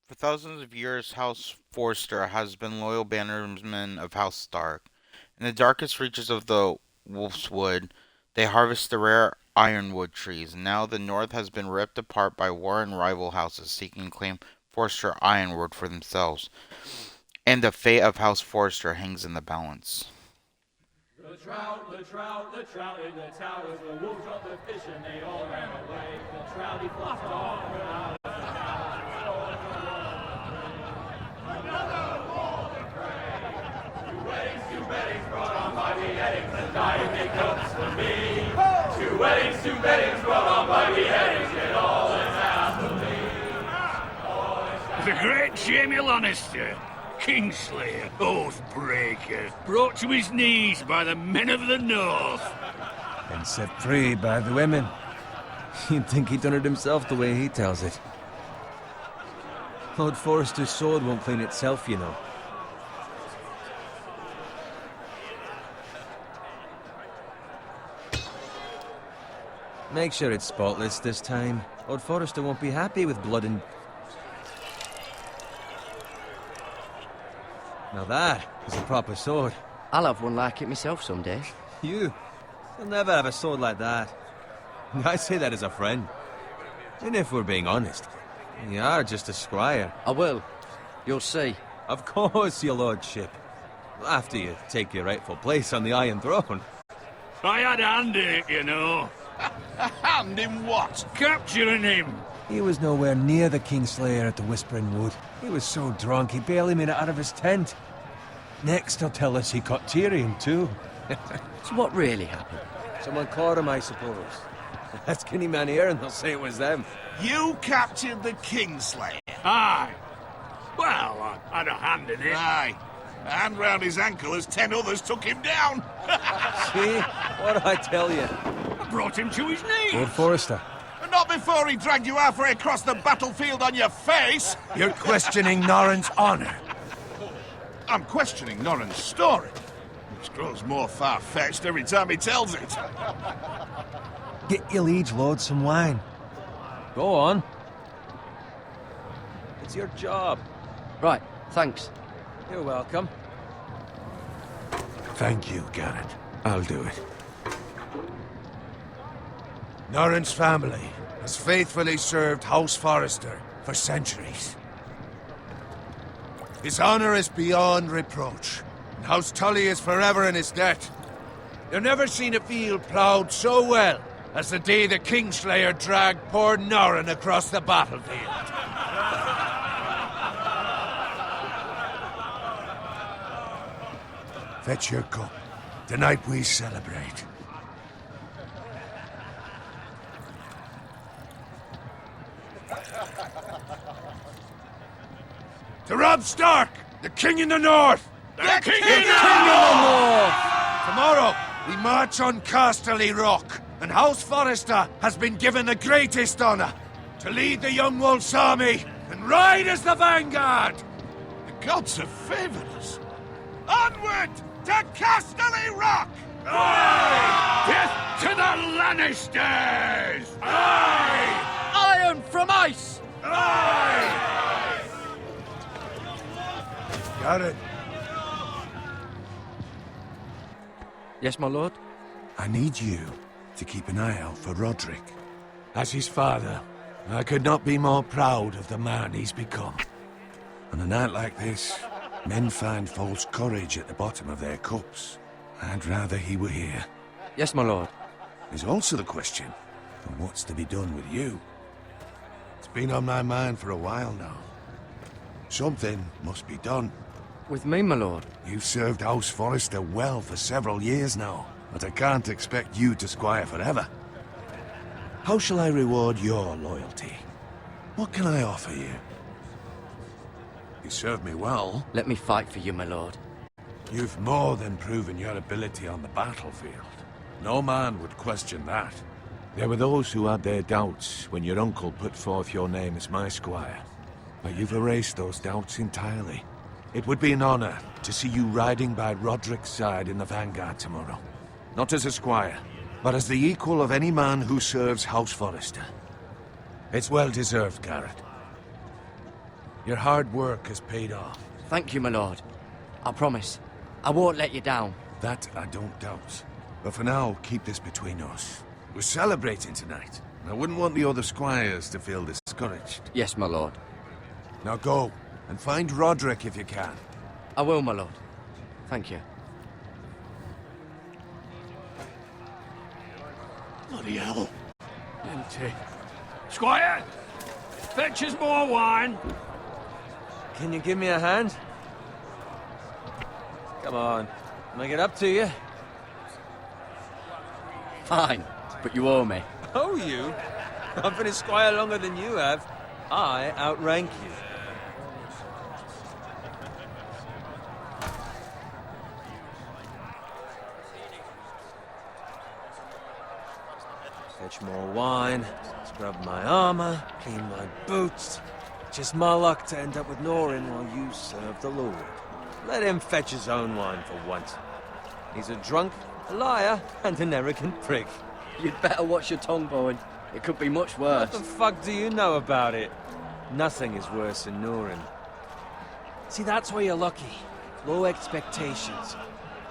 For thousands of years, House Forster has been loyal bannermen of House Stark. In the darkest reaches of the Wolf's Wood, they harvest the rare ironwood trees. Now the North has been ripped apart by war and rival houses seeking to claim Forster ironwood for themselves. And the fate of House Forster hangs in the balance. The trout in the towers, the wolves dropped the fish and they all ran away. The trout he flopped off and out of the tower. Another war to pray. Two weddings brought on by beheadings, and dying they cups for me. Two weddings brought on by beheadings, yet all is happily. The great Jamie Lannister, Kingslayer, Oathbreaker, brought to his knees by the men of the North. And set free by the women. You'd think he'd done it himself the way he tells it. Lord Forrester's sword won't clean itself, you know. Make sure it's spotless this time. Lord Forrester won't be happy with blood and... Now that is a proper sword. I'll have one like it myself someday. You'll never have a sword like that. I say that as a friend. And if we're being honest, you are just a squire. I will. You'll see. Of course, your lordship. After you take your rightful place on the Iron Throne. I had a hand in it, you know. A hand in what? Capturing him. He was nowhere near the Kingslayer at the Whispering Wood. He was so drunk he barely made it out of his tent. Next he'll tell us he caught Tyrion too. So what really happened? Someone caught him, I suppose. Ask any man here and they'll say it was them. You captured the Kingslayer. Aye. Well, I had a hand in it. Aye. A hand round his ankle as 10 others took him down. See? What do I tell you? I brought him to his knees. Lord Forrester. Not before he dragged you halfway across the battlefield on your face. You're questioning Norrin's honor. I'm questioning Norrin's story, which grows more far-fetched every time he tells it. Get your liege lord some wine. Go on. It's your job. Right, thanks. You're welcome. Thank you, Garrett. I'll do it. Norrin's family has faithfully served House Forrester for centuries. His honor is beyond reproach, and House Tully is forever in his debt. You've never seen a field ploughed so well as the day the Kingslayer dragged poor Norrin across the battlefield. Fetch your cup. Tonight we celebrate. To Robb Stark, the King in the North! The King in the North! Tomorrow, we march on Casterly Rock, and House Forrester has been given the greatest honor to lead the Young Wolf's army and ride as the vanguard! The gods have favored us. Onward to Casterly Rock! Aye! Death to the Lannisters! Aye! Iron from ice! Aye! Garrett, Yes, my lord? I need you to keep an eye out for Roderick. As his father, I could not be more proud of the man he's become. On a night like this, men find false courage at the bottom of their cups. I'd rather he were here. Yes, my lord. There's also the question of what's to be done with you. It's been on my mind for a while now. Something must be done. With me, my lord? You've served House Forrester well for several years now, but I can't expect you to squire forever. How shall I reward your loyalty? What can I offer you? You served me well. Let me fight for you, my lord. You've more than proven your ability on the battlefield. No man would question that. There were those who had their doubts when your uncle put forth your name as my squire. But you've erased those doubts entirely. It would be an honor to see you riding by Roderick's side in the vanguard tomorrow. Not as a squire, but as the equal of any man who serves House Forrester. It's well deserved, Garrett. Your hard work has paid off. Thank you, my lord. I promise. I won't let you down. That I don't doubt. But for now, keep this between us. We're celebrating tonight. I wouldn't want the other squires to feel discouraged. Yes, my lord. Now go, and find Roderick if you can. I will, my lord. Thank you. Bloody hell. Empty. Squire! Fetch us more wine. Can you give me a hand? Come on. Make it up to you. Fine, but you owe me. Oh, you? I've been a squire longer than you have. I outrank you. Fetch more wine, scrub my armor, clean my boots. Just my luck to end up with Norin while you serve the Lord. Let him fetch his own wine for once. He's a drunk, a liar, and an arrogant prick. You'd better watch your tongue, Bowen. It could be much worse. What the fuck do you know about it? Nothing is worse than Norin. See, that's why you're lucky. Low expectations.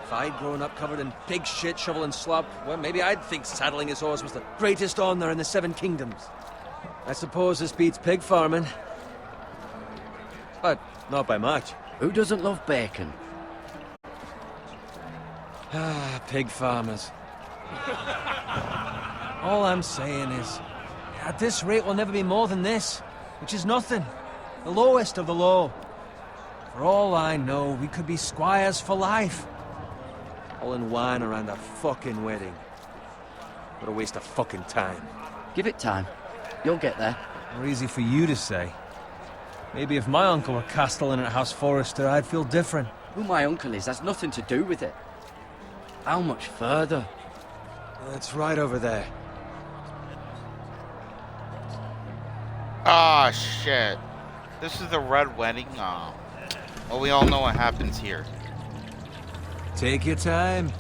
If I'd grown up covered in pig shit, shovel and slop, well, maybe I'd think saddling his horse was the greatest honor in the Seven Kingdoms. I suppose this beats pig farming. But not by much. Who doesn't love bacon? Ah, pig farmers. All I'm saying is, at this rate we'll never be more than this, which is nothing. The lowest of the low. For all I know, we could be squires for life. All in wine around a fucking wedding. What a waste of fucking time. Give it time. You'll get there. More easy for you to say. Maybe if my uncle were castellan at House Forrester, I'd feel different. Who my uncle is has nothing to do with it. How much further? It's right over there. Ah, shit. This is the Red Wedding? Oh. Well, we all know what happens here. Take your time.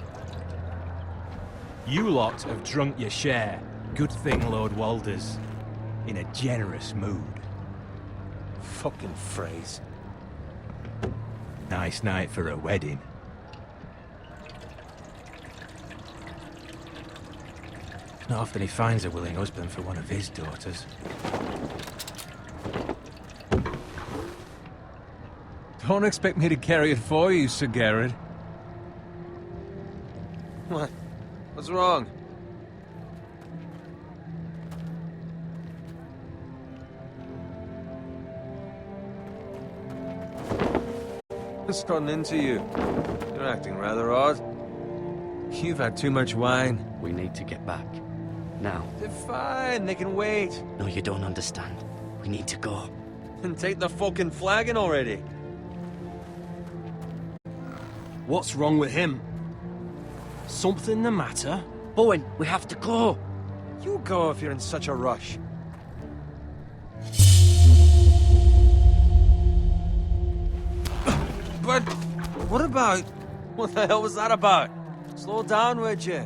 You lot have drunk your share. Good thing Lord Walder's in a generous mood. Fucking phrase. Nice night for a wedding. Not often he finds a willing husband for one of his daughters. Don't expect me to carry it for you, Sir Garrett. What? What's wrong? What's gotten into you? You're acting rather odd. You've had too much wine. We need to get back. Now. They're fine, they can wait. No, you don't understand. We need to go. Then take the fucking flagon already. What's wrong with him? Something the matter? Bowen, we have to go. You go if you're in such a rush. But what about... What the hell was that about? Slow down, would you?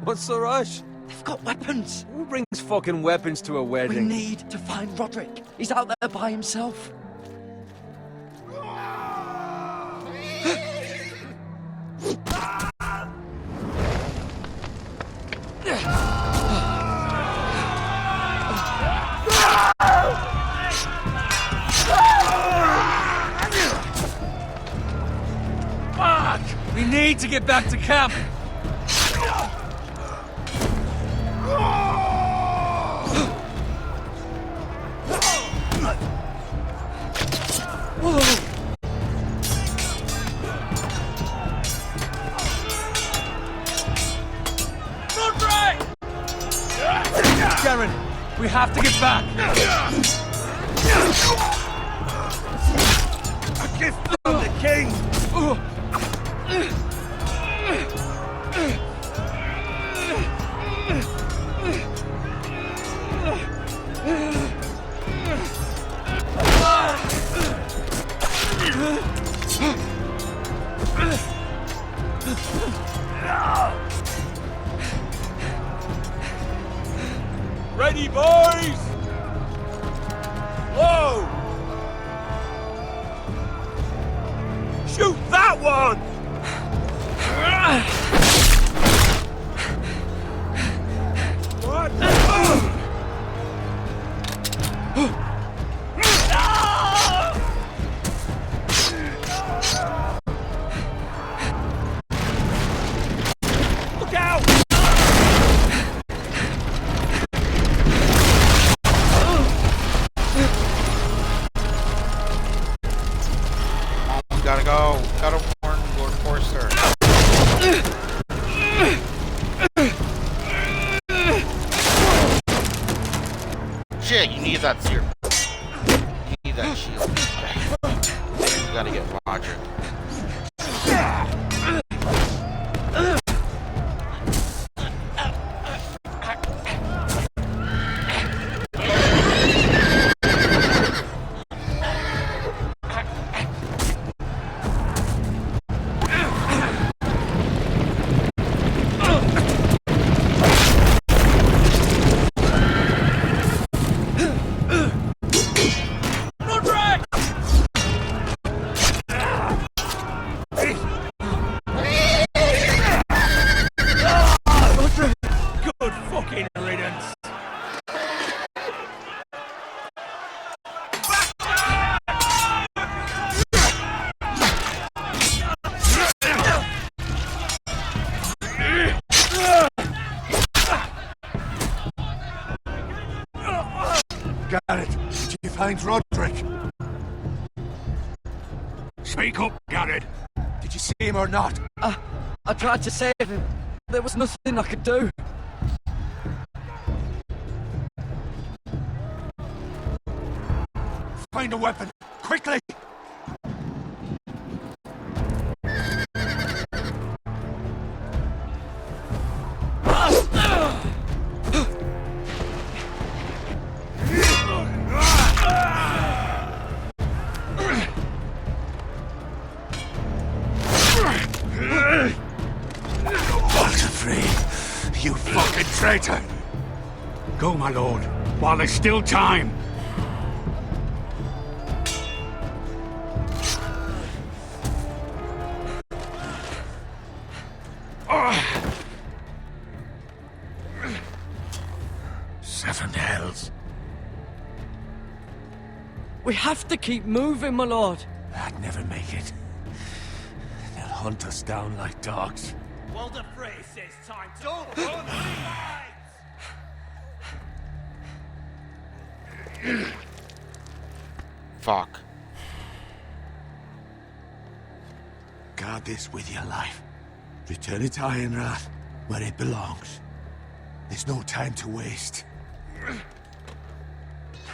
What's the rush? They've got weapons. Who brings fucking weapons to a We wedding? need to find Roderick. He's out there by himself. Fuck! We need to get back to camp! Garen, we have to get back! A gift from the king! Ready, boys! Whoa! that one! Look out! We gotta go. Gotta warn Lord Forster. Shit, you need that seer. You need that shield. You gotta get Roger. Good fucking riddance! Garrett, did you find Roderick? Speak up, Garrett. Did you see him or not? I tried to save him. There was nothing I could do. Find a weapon, quickly! Walter Free, you fucking traitor! Go, my lord, while there's still time. Seven hells. We have to keep moving, my lord. I'd never make it. They'll hunt us down like dogs. Walter Frey says time to... Don't run! Fuck. Guard this with your life. Return it to Ironrath, where it belongs. There's no time to waste.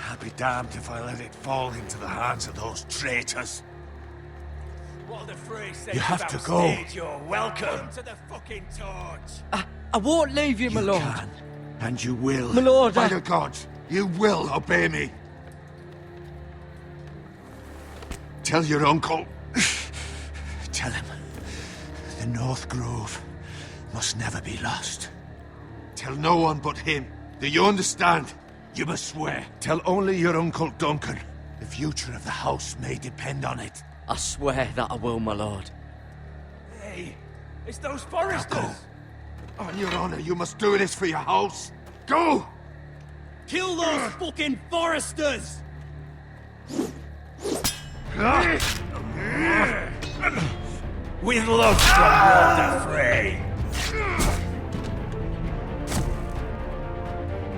I'll be damned if I let it fall into the hands of those traitors. Walter Frey says You have to go. You're welcome to the fucking torch. I won't leave you, my You lord. can, and you will. My lord, By the gods, you will obey me. Tell your uncle. Tell him. The North Grove must never be lost. Tell no one but him. Do you understand? You must swear. Tell only your Uncle Duncan. The future of the house may depend on it. I swear that I will, my lord. Hey, it's those Now foresters. go. On your honor, you must do this for your house. Go! Kill those fucking foresters. With love from Walter Frey.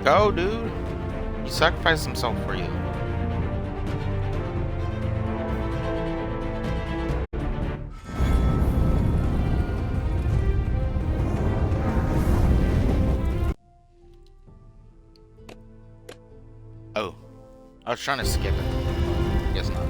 Go, dude. He sacrificed himself for you. Oh. I was trying to skip it. Guess not.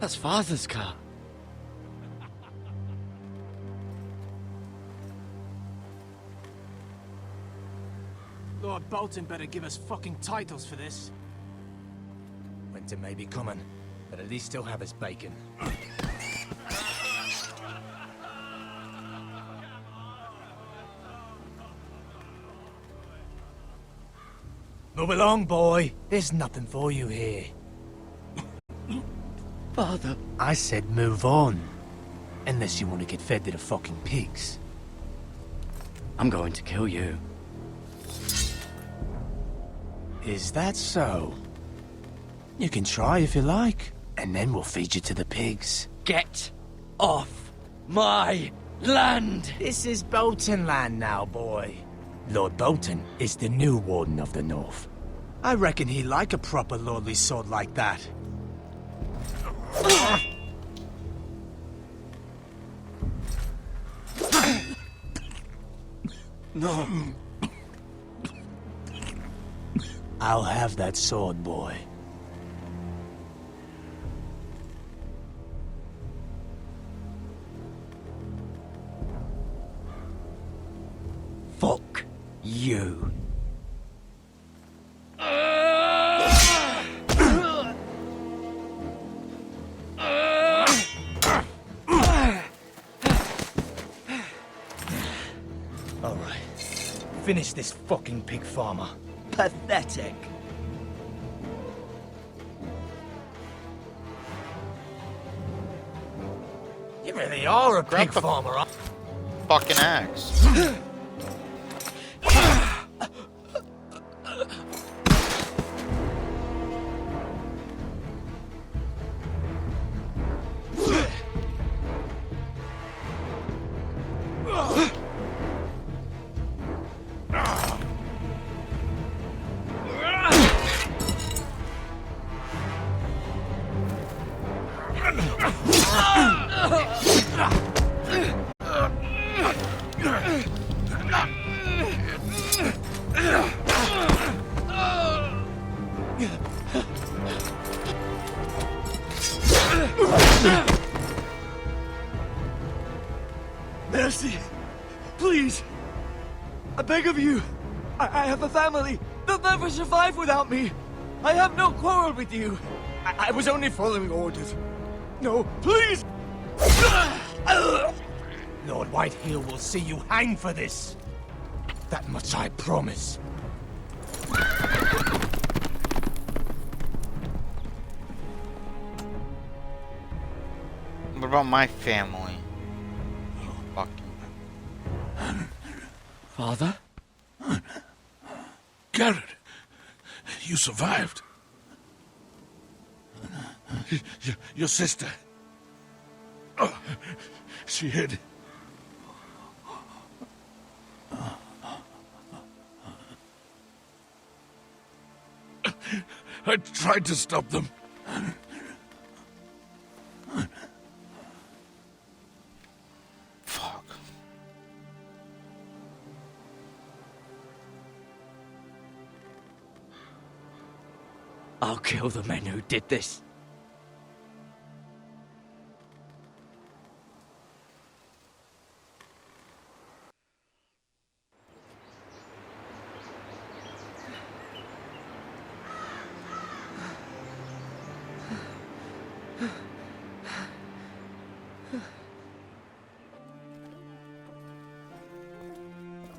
That's Father's car. Lord Bolton better give us fucking titles for this. Winter may be coming, but at least he'll have his bacon. Move along, boy. There's nothing for you here. Father. I said move on. Unless you want to get fed to the fucking pigs. I'm going to kill you. Is that so? You can try if you like, and then we'll feed you to the pigs. Get off my land! This is Bolton land now, boy. Lord Bolton is the new Warden of the North. I reckon he'd like a proper lordly sword like that. No. I'll have that sword, boy. Fuck you. All right. Finish this fucking pig farmer. Pathetic. You really are a Grab pig the farmer, huh? Fucking axe. Mercy! Please! I beg of you! I have a family! They'll never survive without me! I have no quarrel with you! I was only following orders. No, please! Lord Whitehill will see you hang for this! That much I promise. What about my family? Fucking. Father? Garrett, you survived. Your sister. Oh, she hid. I tried to stop them. Fuck. I'll kill the men who did this.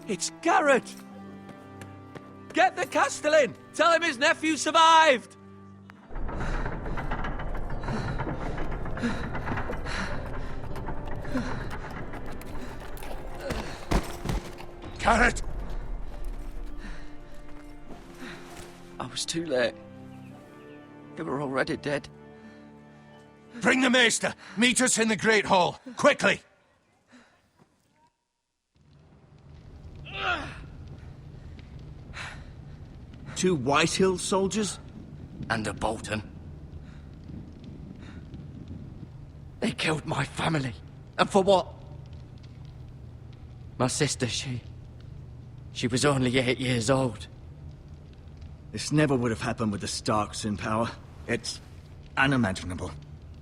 It's Garrett! Get the Castellan! Tell him his nephew survived! Garrett! I was too late. They were already dead. Bring the maester. Meet us in the Great Hall. Quickly! Two Whitehill soldiers? And a Bolton. They killed my family. And for what? My sister, she was only 8 years old. This never would have happened with the Starks in power. It's unimaginable.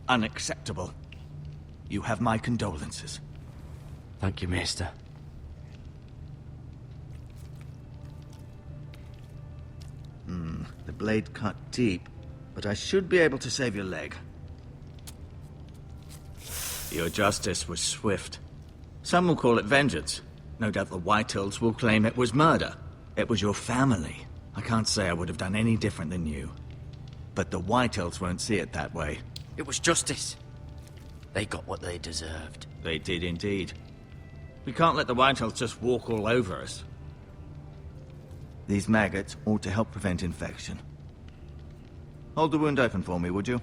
unacceptable. You have my condolences. Thank you, Maester. The blade cut deep, but I should be able to save your leg. Your justice was swift. Some will call it vengeance. No doubt the Whitehills will claim it was murder. It was your family. I can't say I would have done any different than you. But the Whitehills won't see it that way. It was justice. They got what they deserved. They did indeed. We can't let the Whitehills just walk all over us. These maggots ought to help prevent infection. Hold the wound open for me, would you?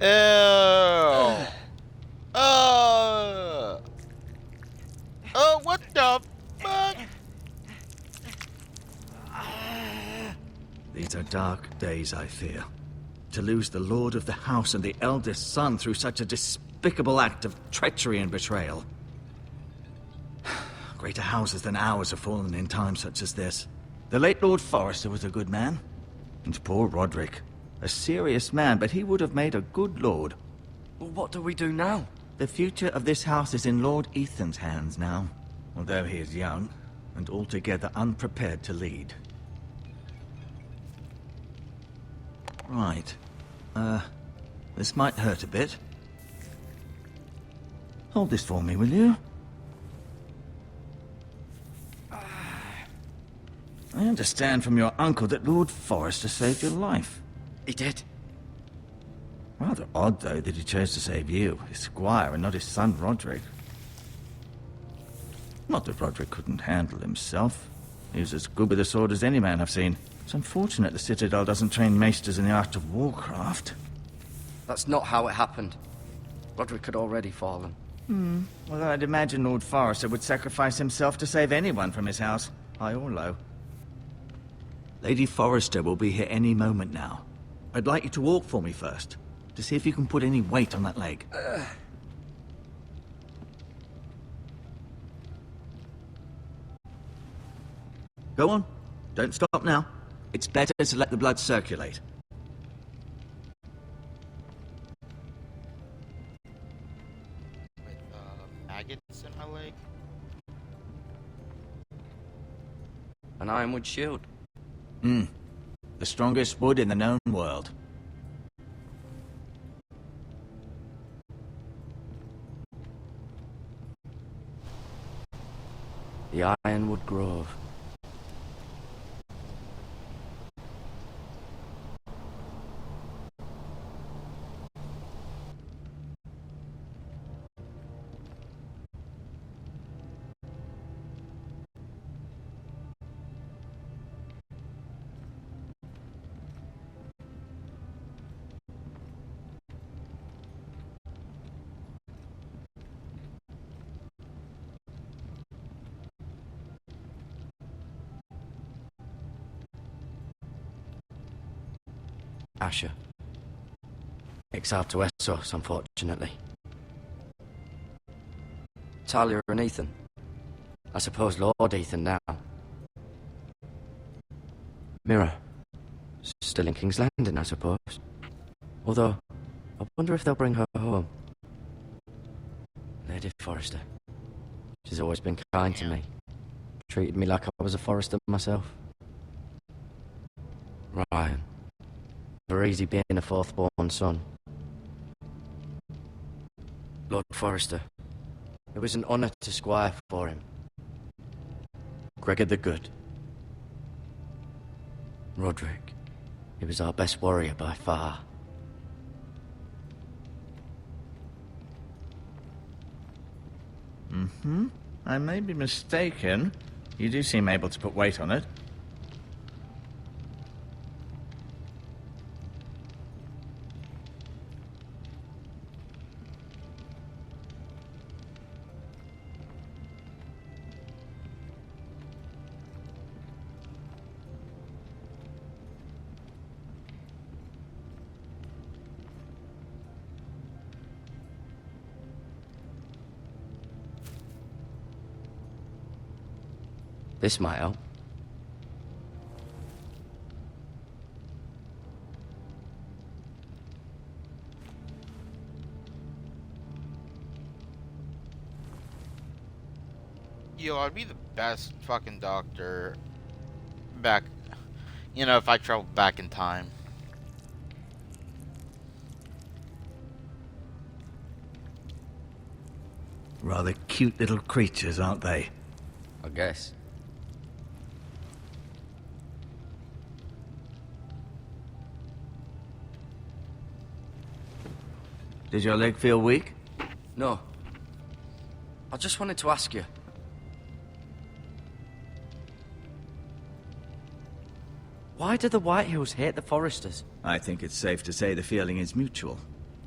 Ew. Oh, what the fuck? These are dark days, I fear. To lose the lord of the house and the eldest son through such a despicable act of treachery and betrayal. Greater houses than ours have fallen in times such as this. The late Lord Forrester was a good man. And poor Roderick. A serious man, but he would have made a good lord. Well, what do we do now? The future of this house is in Lord Ethan's hands now. Although he is young, and altogether unprepared to lead. Right. This might hurt a bit. Hold this for me, will you? I understand from your uncle that Lord Forrester saved your life. He did. Rather odd, though, that he chose to save you, his squire, and not his son Roderick. Not that Roderick couldn't handle himself. He was as good with a sword as any man I've seen. It's unfortunate the Citadel doesn't train maesters in the art of warcraft. That's not how it happened. Roderick had already fallen. Well, I'd imagine Lord Forrester would sacrifice himself to save anyone from his house, high or low. Lady Forrester will be here any moment now. I'd like you to walk for me first, to see if you can put any weight on that leg. Go on. Don't stop now. It's better to let the blood circulate. With maggots in my leg. An ironwood shield. The strongest wood in the known world. The Ironwood Grove. Asher. Exiled to Essos, unfortunately. Talia and Ethan. I suppose Lord Ethan now. Mira. Still in King's Landing, I suppose. Although, I wonder if they'll bring her home. Lady Forrester. She's always been kind to me. Treated me like I was a Forrester myself. Ryan. Never easy being a fourth-born son. Lord Forrester. It was an honour to squire for him. Gregor the Good. Roderick. He was our best warrior by far. I may be mistaken. You do seem able to put weight on it. This might help. Yo, I'd be the best fucking doctor back, if I traveled back in time. Rather cute little creatures, aren't they? I guess. Does your leg feel weak? No. I just wanted to ask you. Why do the Whitehills hate the Foresters? I think it's safe to say the feeling is mutual.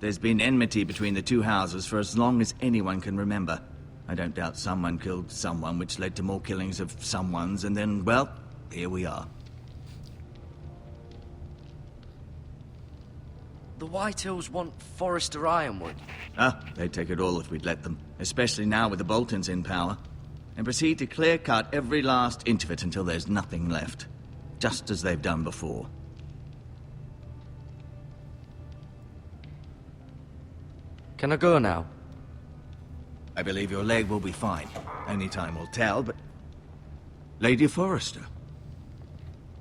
There's been enmity between the two houses for as long as anyone can remember. I don't doubt someone killed someone, which led to more killings of someones, and then, well, here we are. The Whitehills want Forester Ironwood. They'd take it all if we'd let them, especially now with the Boltons in power, and proceed to clear-cut every last inch of it until there's nothing left, just as they've done before. Can I go now? I believe your leg will be fine. Only time will tell, but... Lady Forrester.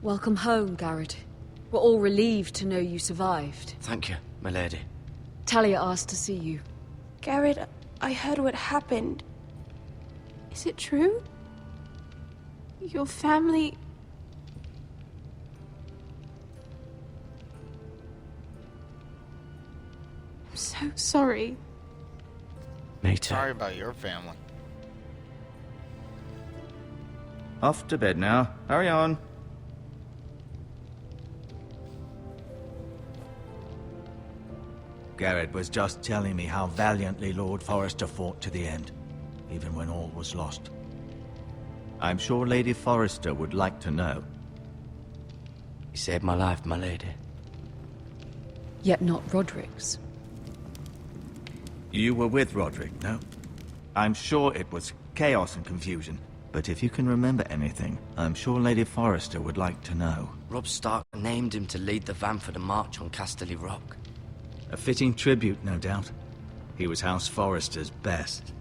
Welcome home, Garrett. We're all relieved to know you survived. Thank you, my lady. Talia asked to see you. Garrett, I heard what happened. Is it true? Your family... I'm so sorry. Me too. Sorry about your family. Off to bed now. Hurry on. Garrett was just telling me how valiantly Lord Forrester fought to the end, even when all was lost. I'm sure Lady Forrester would like to know. You saved my life, my lady. Yet not Roderick's. You were with Roderick, no? I'm sure it was chaos and confusion. But if you can remember anything, I'm sure Lady Forrester would like to know. Robb Stark named him to lead the van for the march on Casterly Rock. A fitting tribute, no doubt. He was House Forrester's best.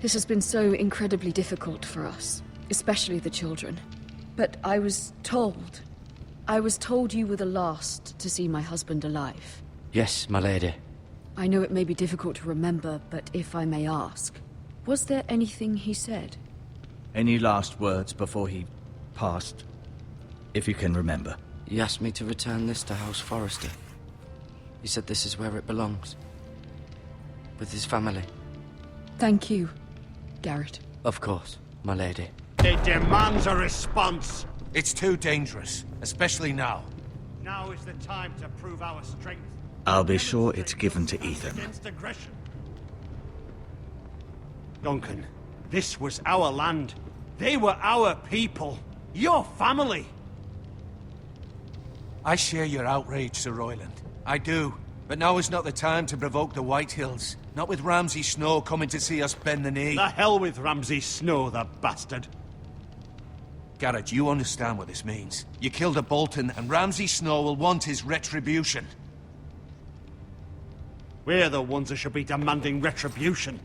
This has been so incredibly difficult for us, especially the children. But I was told you were the last to see my husband alive. Yes, my lady. I know it may be difficult to remember, but if I may ask, was there anything he said? Any last words before he passed? If you can remember. He asked me to return this to House Forrester. He said this is where it belongs. With his family. Thank you, Garrett. Of course, my lady. It demands a response. It's too dangerous, especially now. Now is the time to prove our strength. I'll be sure it's given to Ethan. Against aggression. Duncan, this was our land. They were our people. Your family. I share your outrage, Sir Royland. I do. But now is not the time to provoke the Whitehills. Not with Ramsay Snow coming to see us bend the knee. The hell with Ramsay Snow, the bastard. Garrett, you understand what this means. You killed a Bolton, and Ramsay Snow will want his retribution. We're the ones that should be demanding retribution.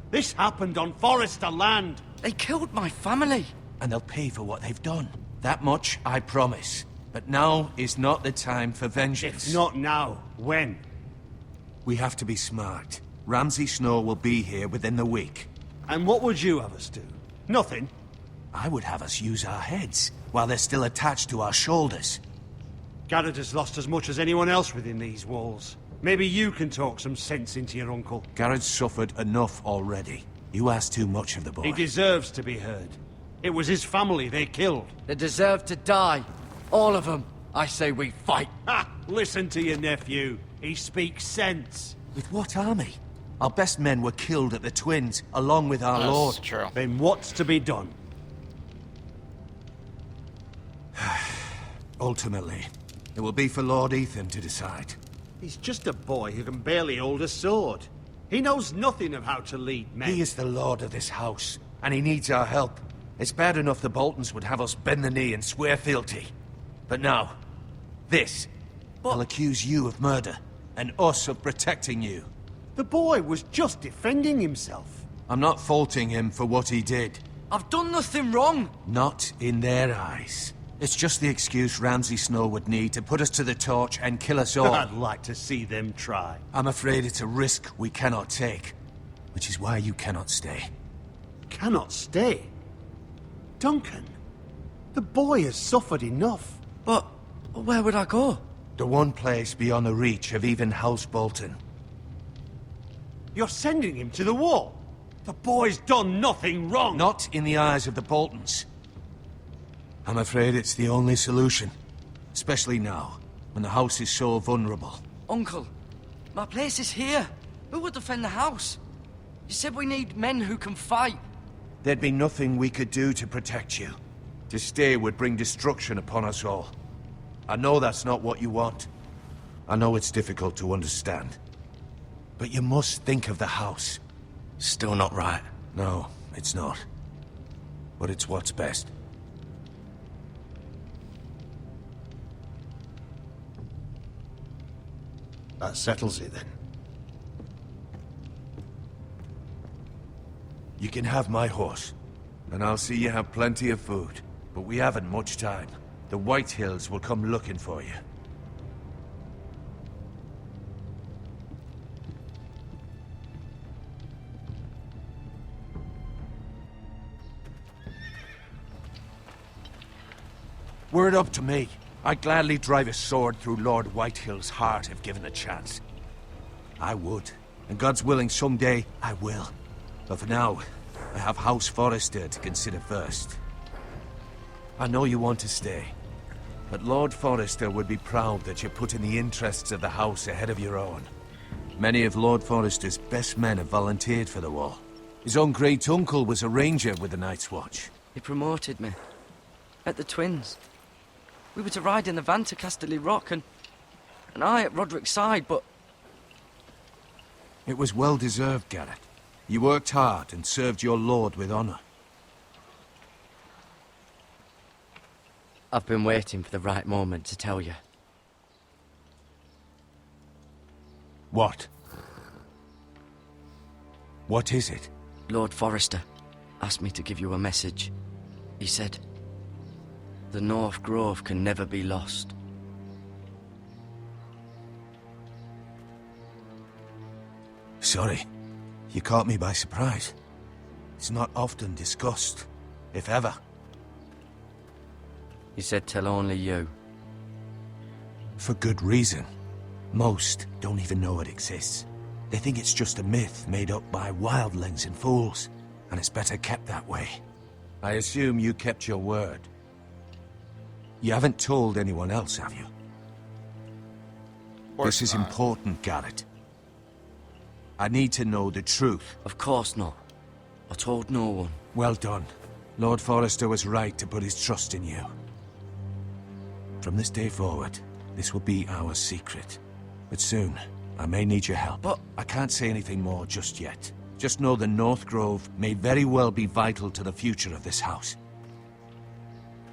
This happened on Forester land. They killed my family. And they'll pay for what they've done. That much, I promise. But now is not the time for vengeance. If not now, when? We have to be smart. Ramsay Snow will be here within the week. And what would you have us do? Nothing? I would have us use our heads, while they're still attached to our shoulders. Garrett has lost as much as anyone else within these walls. Maybe you can talk some sense into your uncle. Garrett's suffered enough already. You ask too much of the boy. He deserves to be heard. It was his family they killed. They deserve to die. All of them. I say we fight. Ha! Listen to your nephew. He speaks sense. With what army? Our best men were killed at the Twins, along with our lord. That's true. Then what's to be done? Ultimately, it will be for Lord Ethan to decide. He's just a boy who can barely hold a sword. He knows nothing of how to lead men. He is the lord of this house, and he needs our help. It's bad enough the Boltons would have us bend the knee and swear fealty. But now, this. I'll accuse you of murder, and us of protecting you. The boy was just defending himself. I'm not faulting him for what he did. I've done nothing wrong. Not in their eyes. It's just the excuse Ramsay Snow would need to put us to the torch and kill us all. I'd like to see them try. I'm afraid it's a risk we cannot take, which is why you cannot stay. Cannot stay? Duncan, the boy has suffered enough. But where would I go? The one place beyond the reach of even House Bolton. You're sending him to the wall. The boy's done nothing wrong. Not in the eyes of the Boltons. I'm afraid it's the only solution. Especially now, when the house is so vulnerable. Uncle, my place is here. Who would defend the house? You said we need men who can fight. There'd be nothing we could do to protect you. To stay would bring destruction upon us all. I know that's not what you want. I know it's difficult to understand. But you must think of the house. Still not right. No, it's not. But it's what's best. That settles it then. You can have my horse, and I'll see you have plenty of food. But we haven't much time. The White Hills will come looking for you. Were it up to me, I'd gladly drive a sword through Lord Whitehill's heart if given a chance. I would, and God's willing someday I will. But for now, I have House Forrester to consider first. I know you want to stay, but Lord Forrester would be proud that you're putting the interests of the house ahead of your own. Many of Lord Forrester's best men have volunteered for the wall. His own great-uncle was a ranger with the Night's Watch. He promoted me. At the Twins. We were to ride in the van to Casterly Rock, and I at Roderick's side, but... It was well-deserved, Garrett. You worked hard and served your lord with honor. I've been waiting for the right moment to tell you. What? What is it? Lord Forrester asked me to give you a message. He said, the North Grove can never be lost. Sorry. You caught me by surprise. It's not often discussed, if ever. He said tell only you. For good reason. Most don't even know it exists. They think it's just a myth made up by wildlings and fools, and it's better kept that way. I assume you kept your word. You haven't told anyone else, have you? This is important, Garrett. I need to know the truth. Of course not. I told no one. Well done. Lord Forrester was right to put his trust in you. From this day forward, this will be our secret. But soon, I may need your help. But I can't say anything more just yet. Just know the North Grove may very well be vital to the future of this house.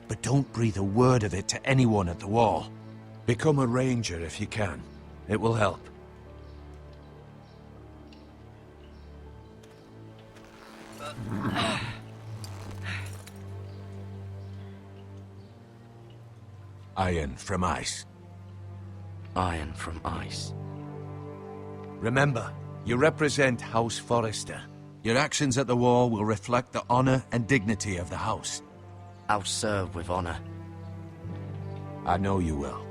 But don't breathe a word of it to anyone at the wall. Become a ranger if you can. It will help. Iron from ice. Iron from ice. Remember, you represent House Forrester. Your actions at the wall will reflect the honor and dignity of the house. I'll serve with honor. I know you will.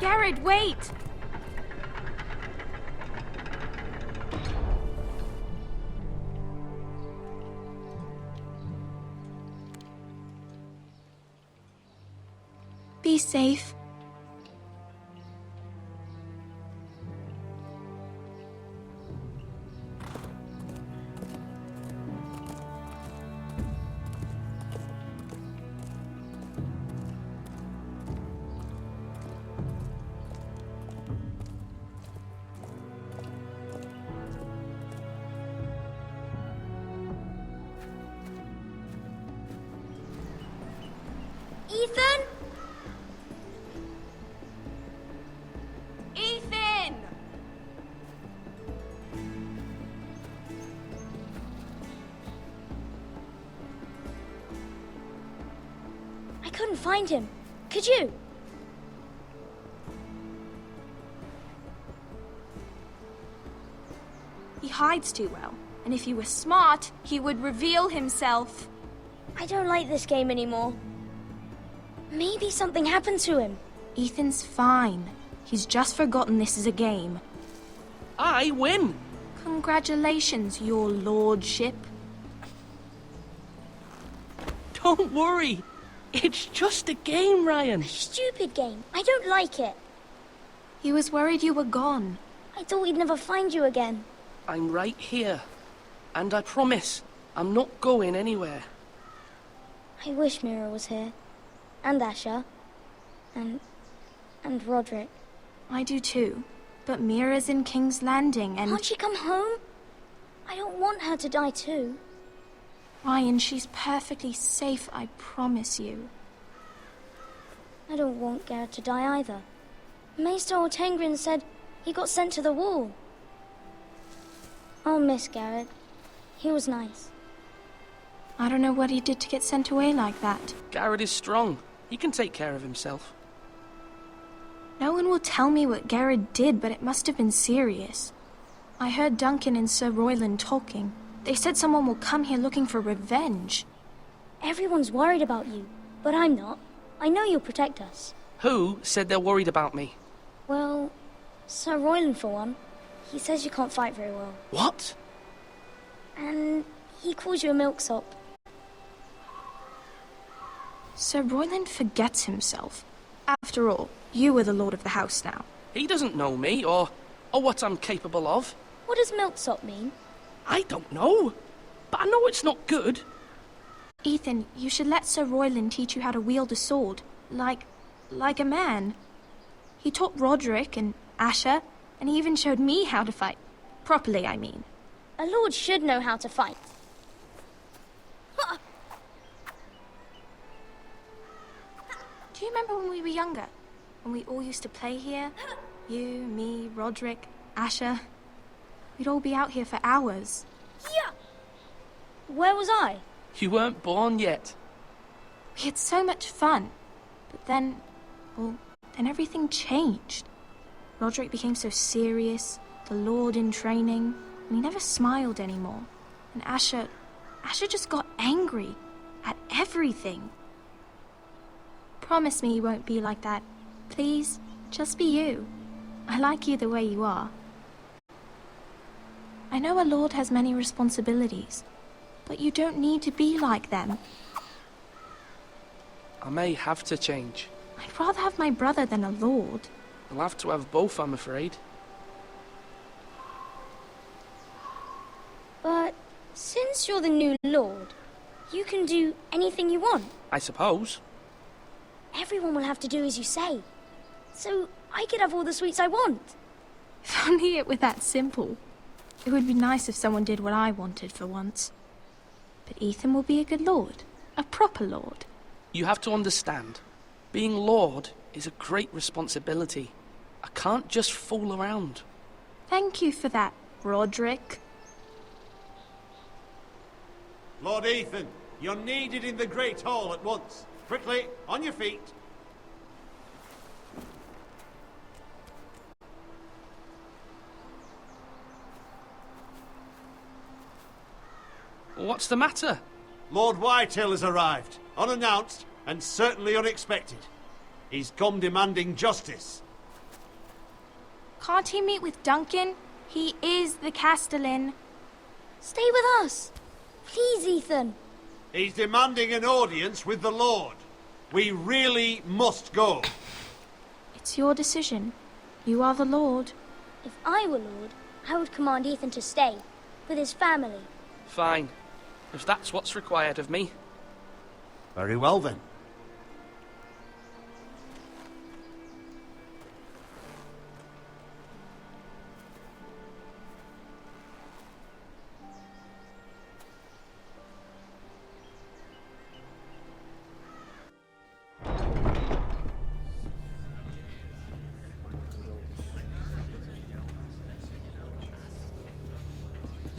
Garrett, wait! Be safe. Ethan? Ethan! I couldn't find him. Could you? He hides too well, and if he were smart, he would reveal himself. I don't like this game anymore. Maybe something happened to him. Ethan's fine. He's just forgotten this is a game. I win! Congratulations, your lordship. Don't worry. It's just a game, Ryan. Stupid game. I don't like it. He was worried you were gone. I thought we'd never find you again. I'm right here. And I promise, I'm not going anywhere. I wish Mira was here. And Asher. And Roderick. I do too. But Mira's in King's Landing and... Can't she come home? I don't want her to die too. Ryan, she's perfectly safe, I promise you. I don't want Garrett to die either. Maester Ortengrin said he got sent to the wall. I'll miss Garrett. He was nice. I don't know what he did to get sent away like that. Garrett is strong. He can take care of himself. No one will tell me what Garrett did, but it must have been serious. I heard Duncan and Sir Royland talking. They said someone will come here looking for revenge. Everyone's worried about you, but I'm not. I know you'll protect us. Who said they're worried about me? Well, Sir Royland for one. He says you can't fight very well. What? And he calls you a milksop. Sir Royland forgets himself. After all, you are the lord of the house now. He doesn't know me, or what I'm capable of. What does milksop mean? I don't know, but I know it's not good. Ethan, you should let Sir Royland teach you how to wield a sword, like a man. He taught Roderick and Asher, and he even showed me how to fight. Properly, I mean. A lord should know how to fight. Do you remember when we were younger? When we all used to play here? You, me, Roderick, Asher. We'd all be out here for hours. Yeah! Where was I? You weren't born yet. We had so much fun. But then, then everything changed. Roderick became so serious, the Lord in training, and he never smiled anymore. And Asher just got angry at everything. Promise me you won't be like that. Please, just be you. I like you the way you are. I know a lord has many responsibilities, but you don't need to be like them. I may have to change. I'd rather have my brother than a lord. I'll have to have both, I'm afraid. But since you're the new lord, you can do anything you want. I suppose. Everyone will have to do as you say. So I could have all the sweets I want. If only it were that simple. It would be nice if someone did what I wanted for once. But Ethan will be a good lord. A proper lord. You have to understand. Being lord is a great responsibility. I can't just fool around. Thank you for that, Roderick. Lord Ethan, you're needed in the Great Hall at once. Quickly, on your feet. What's the matter? Lord Whitehill has arrived, unannounced and certainly unexpected. He's come demanding justice. Can't he meet with Duncan? He is the Castellan. Stay with us. Please, Ethan. He's demanding an audience with the Lord. We really must go. It's your decision. You are the lord. If I were lord, I would command Ethan to stay, with his family. Fine. If that's what's required of me. Very well then.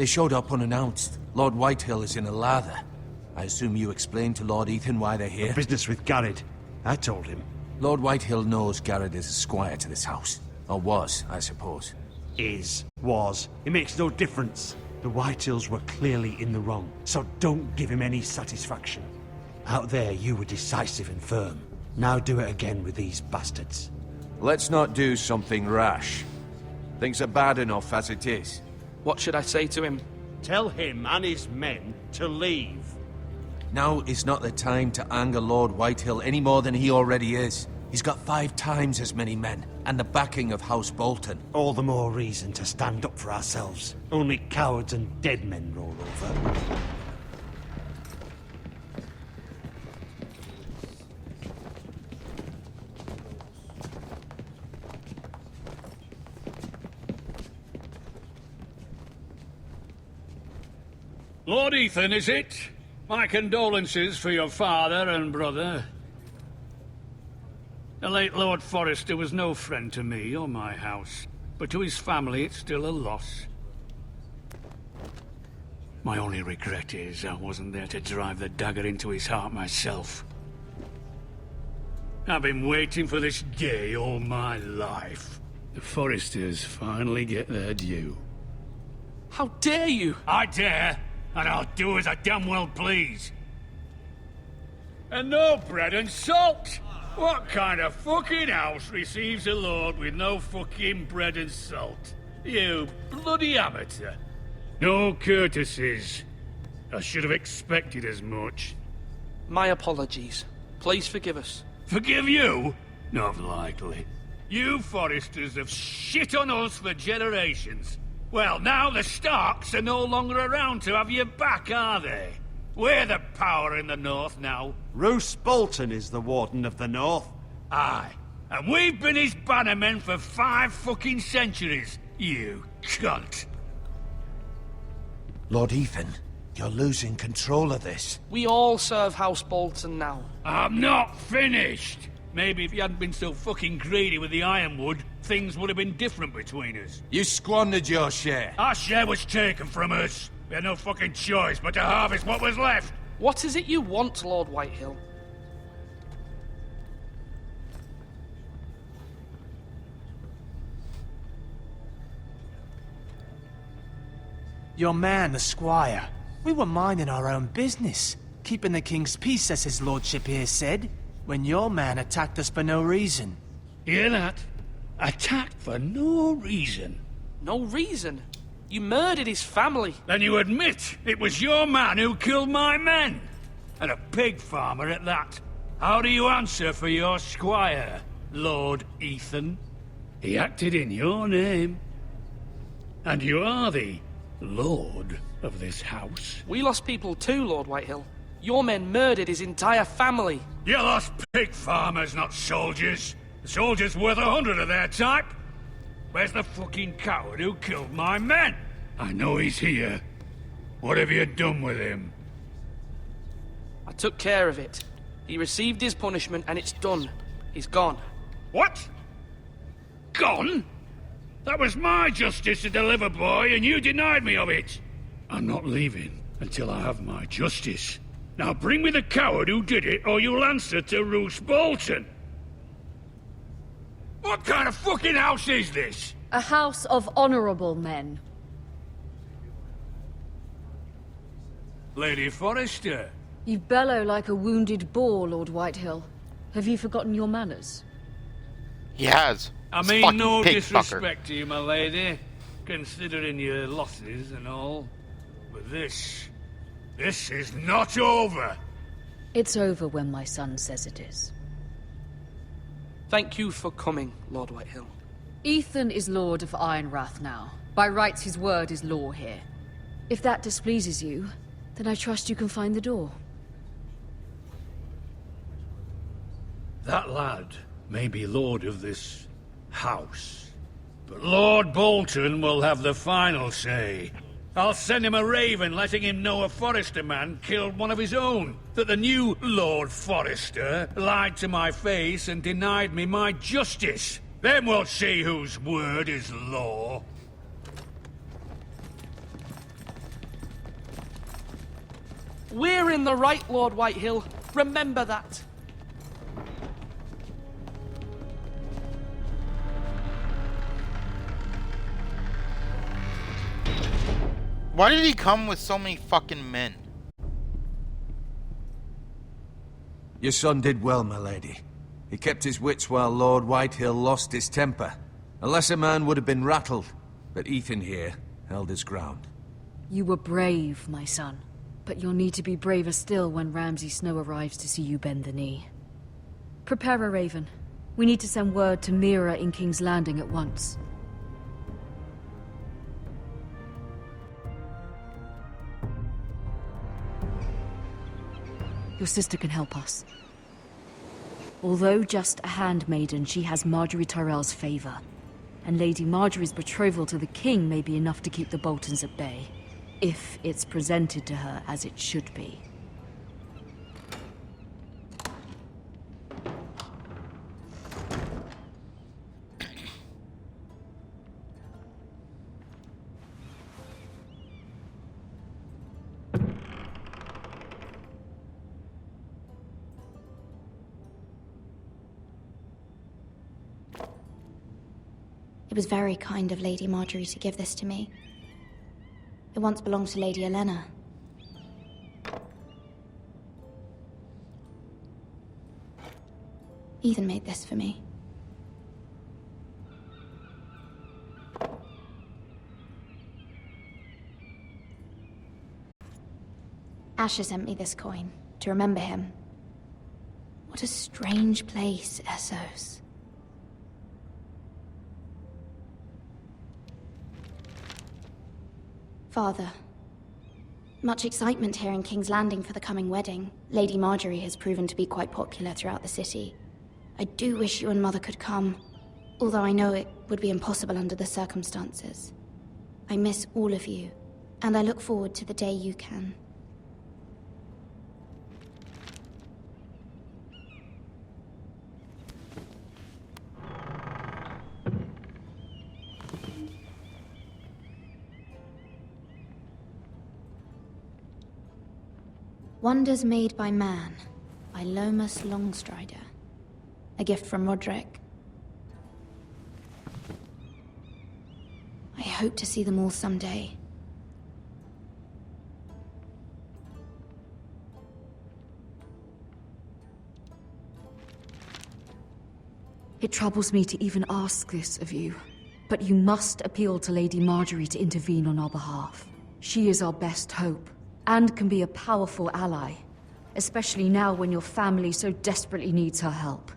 They showed up unannounced. Lord Whitehill is in a lather. I assume you explained to Lord Ethan why they're here? Business with Garrett. I told him. Lord Whitehill knows Garrett is a squire to this house. Or was, I suppose. Was. It makes no difference. The Whitehills were clearly in the wrong, so don't give him any satisfaction. Out there, you were decisive and firm. Now do it again with these bastards. Let's not do something rash. Things are bad enough as it is. What should I say to him? Tell him and his men to leave. Now is not the time to anger Lord Whitehill any more than he already is. He's got 5 times as many men, and the backing of House Bolton. All the more reason to stand up for ourselves. Only cowards and dead men roll over. Lord Ethan, is it? My condolences for your father and brother. The late Lord Forrester was no friend to me or my house, but to his family it's still a loss. My only regret is I wasn't there to drive the dagger into his heart myself. I've been waiting for this day all my life. The Forresters finally get their due. How dare you? I dare, and I'll do as I damn well please. And no bread and salt! What kind of fucking house receives a lord with no fucking bread and salt? You bloody amateur. No courtesies. I should have expected as much. My apologies. Please forgive us. Forgive you? Not likely. You Forresters have shit on us for generations. Well, now the Starks are no longer around to have your back, are they? We're the power in the north now. Roose Bolton is the Warden of the North. Aye. And we've been his bannermen for 5 fucking centuries, you cunt. Lord Ethan, you're losing control of this. We all serve House Bolton now. I'm not finished. Maybe if you hadn't been so fucking greedy with the ironwood, things would have been different between us. You squandered your share. Our share was taken from us. We had no fucking choice but to harvest what was left. What is it you want, Lord Whitehill? Your man, the squire. We were minding our own business, keeping the king's peace, as his lordship here said, when your man attacked us for no reason. Hear that? Attacked for no reason. No reason? You murdered his family. Then you admit it was your man who killed my men. And a pig farmer at that. How do you answer for your squire, Lord Ethan? He acted in your name. And you are the lord of this house. We lost people too, Lord Whitehill. Your men murdered his entire family. You lost pig farmers, not soldiers. The soldiers worth 100 of their type. Where's the fucking coward who killed my men? I know he's here. What have you done with him? I took care of it. He received his punishment and it's done. He's gone. What? Gone? That was my justice to deliver, boy, and you denied me of it. I'm not leaving until I have my justice. Now bring me the coward who did it, or you'll answer to Roose Bolton. What kind of fucking house is this? A house of honorable men. Lady Forrester. You bellow like a wounded boar, Lord Whitehill. Have you forgotten your manners? He has. I This mean fucking no pig disrespect to you, my lady, considering your losses and all. But this is not over. It's over when my son says it is. Thank you for coming, Lord Whitehill. Ethan is Lord of Ironrath now. By rights, his word is law here. If that displeases you, then I trust you can find the door. That lad may be lord of this house, but Lord Bolton will have the final say. I'll send him a raven letting him know a Forrester man killed one of his own, that the new Lord Forrester lied to my face and denied me my justice. Then we'll see whose word is law. We're in the right, Lord Whitehill. Remember that. Why did he come with so many fucking men? Your son did well, my lady. He kept his wits while Lord Whitehill lost his temper. A lesser man would have been rattled, but Ethan here held his ground. You were brave, my son. But you'll need to be braver still when Ramsay Snow arrives to see you bend the knee. Prepare a raven. We need to send word to Mira in King's Landing at once. Your sister can help us. Although just a handmaiden, she has Marjorie Tyrell's favor. And Lady Marjorie's betrothal to the king may be enough to keep the Boltons at bay. If it's presented to her as it should be. It was very kind of Lady Marjorie to give this to me. It once belonged to Lady Elena. Ethan made this for me. Asher sent me this coin to remember him. What a strange place, Essos. Father, much excitement here in King's Landing for the coming wedding. Lady Marjorie has proven to be quite popular throughout the city. I do wish you and Mother could come, although I know it would be impossible under the circumstances. I miss all of you, and I look forward to the day you can. Wonders Made by Man, by Lomas Longstrider. A gift from Roderick. I hope to see them all someday. It troubles me to even ask this of you, but you must appeal to Lady Marjorie to intervene on our behalf. She is our best hope, and can be a powerful ally, especially now when your family so desperately needs her help.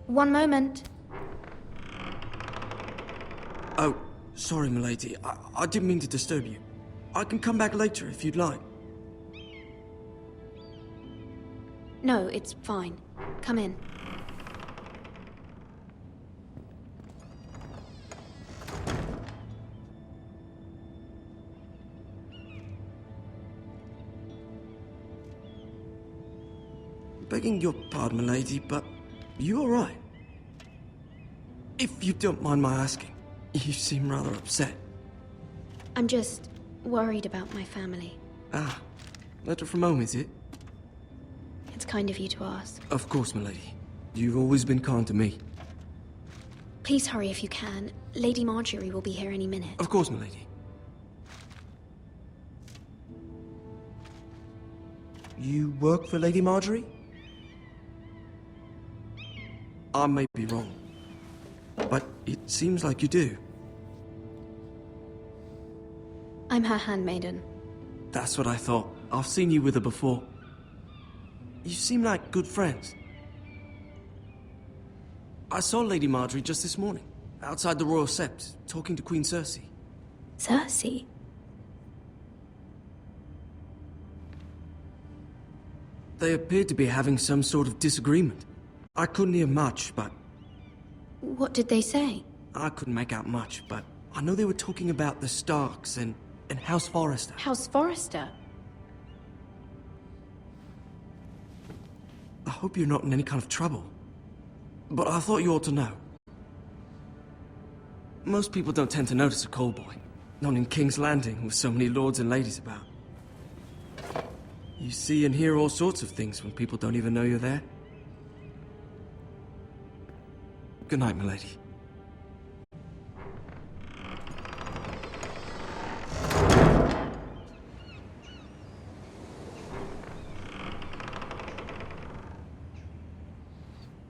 One moment. Oh, sorry, milady. I didn't mean to disturb you. I can come back later if you'd like. No, it's fine. Come in. Begging your pardon, milady, but you all right? If you don't mind my asking, you seem rather upset. I'm just worried about my family. Ah, letter from home, is it? It's kind of you to ask. Of course, milady. You've always been kind to me. Please hurry if you can. Lady Marjorie will be here any minute. Of course, milady. You work for Lady Marjorie? I may be wrong, but it seems like you do. I'm her handmaiden. That's what I thought. I've seen you with her before. You seem like good friends. I saw Lady Marjorie just this morning, outside the Royal Sept, talking to Queen Cersei. Cersei? They appeared to be having some sort of disagreement. I couldn't hear much, but... What did they say? I couldn't make out much, but I know they were talking about the Starks and in House Forrester. House Forrester? I hope you're not in any kind of trouble. But I thought you ought to know. Most people don't tend to notice a call boy. Not in King's Landing, with so many lords and ladies about. You see and hear all sorts of things when people don't even know you're there. Good night, milady.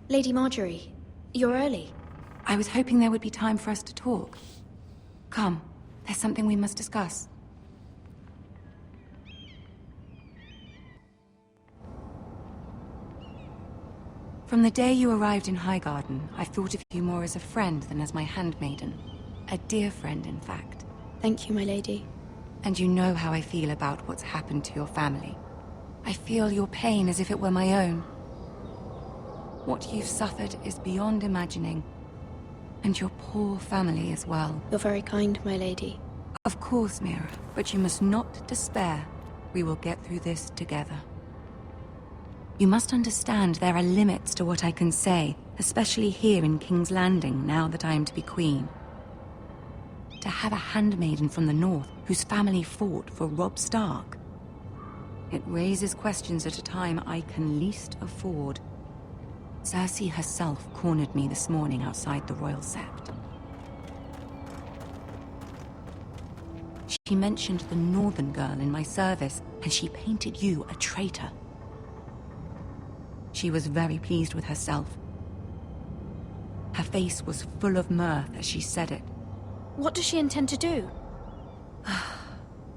Lady Marjorie, you're early. I was hoping there would be time for us to talk. Come, there's something we must discuss. From the day you arrived in Highgarden, I've thought of you more as a friend than as my handmaiden. A dear friend, in fact. Thank you, my lady. And you know how I feel about what's happened to your family. I feel your pain as if it were my own. What you've suffered is beyond imagining. And your poor family as well. You're very kind, my lady. Of course, Mira, but you must not despair. We will get through this together. You must understand there are limits to what I can say, especially here in King's Landing, now that I am to be queen. To have a handmaiden from the north whose family fought for Robb Stark. It raises questions at a time I can least afford. Cersei herself cornered me this morning outside the Royal Sept. She mentioned the northern girl in my service, and she painted you a traitor. She was very pleased with herself. Her face was full of mirth as she said it. What does she intend to do?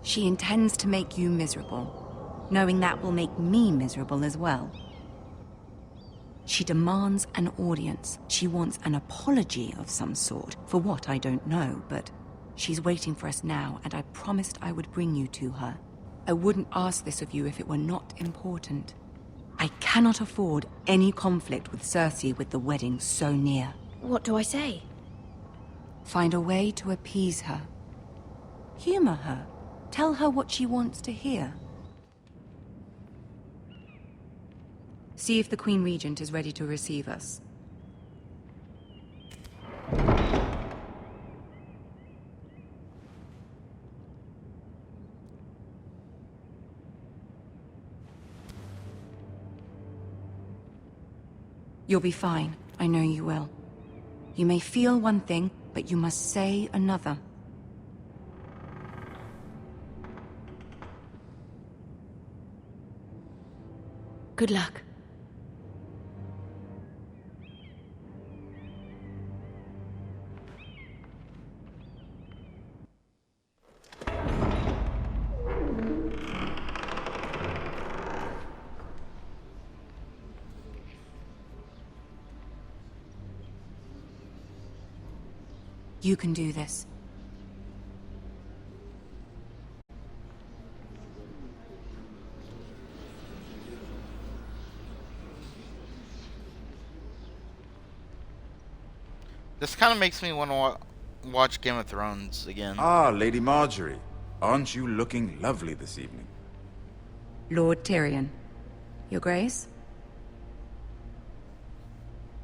She intends to make you miserable, knowing that will make me miserable as well. She demands an audience. She wants an apology of some sort, for what I don't know, but she's waiting for us now, and I promised I would bring you to her. I wouldn't ask this of you if it were not important. I cannot afford any conflict with Cersei with the wedding so near. What do I say? Find a way to appease her. Humor her. Tell her what she wants to hear. See if the Queen Regent is ready to receive us. You'll be fine. I know you will. You may feel one thing, but you must say another. Good luck. You can do this. This kind of makes me want to watch Game of Thrones again. Ah, Lady Marjorie. Aren't you looking lovely this evening? Lord Tyrion. Your Grace?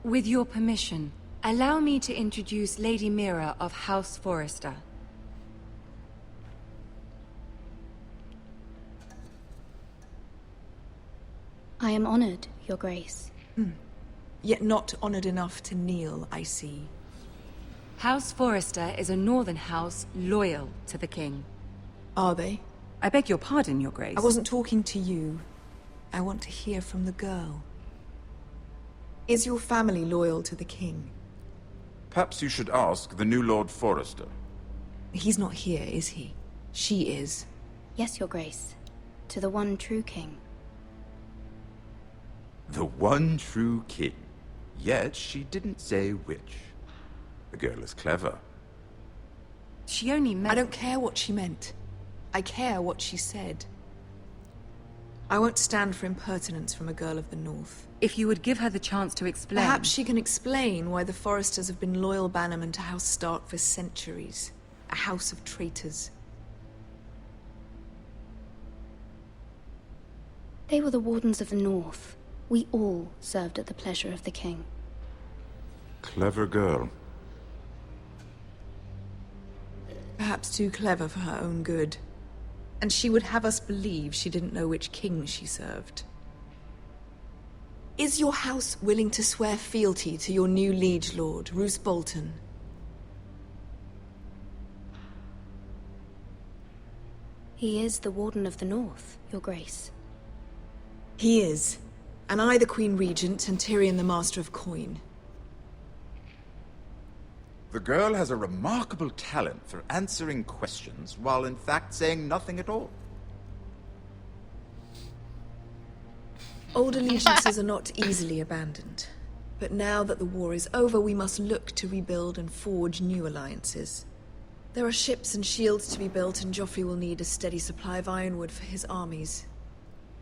With your permission, allow me to introduce Lady Mira of House Forrester. I am honored, Your Grace. Yet not honored enough to kneel, I see. House Forrester is a northern house loyal to the king. Are they? I beg your pardon, Your Grace. I wasn't talking to you. I want to hear from the girl. Is your family loyal to the king? Perhaps you should ask the new Lord Forrester. He's not here, is he? She is. Yes, Your Grace. To the one true king. The one true king. Yet she didn't say which. The girl is clever. She only meant... I don't care what she meant. I care what she said. I won't stand for impertinence from a girl of the North. If you would give her the chance to explain... Perhaps she can explain why the Forresters have been loyal bannermen to House Stark for centuries. A house of traitors. They were the Wardens of the North. We all served at the pleasure of the king. Clever girl. Perhaps too clever for her own good. And she would have us believe she didn't know which king she served. Is your house willing to swear fealty to your new liege lord, Roose Bolton? He is the Warden of the North, Your Grace. He is. And I the Queen Regent, and Tyrion the Master of Coin. The girl has a remarkable talent for answering questions while in fact saying nothing at all. Old allegiances are not easily abandoned. But now that the war is over, we must look to rebuild and forge new alliances. There are ships and shields to be built, and Joffrey will need a steady supply of ironwood for his armies.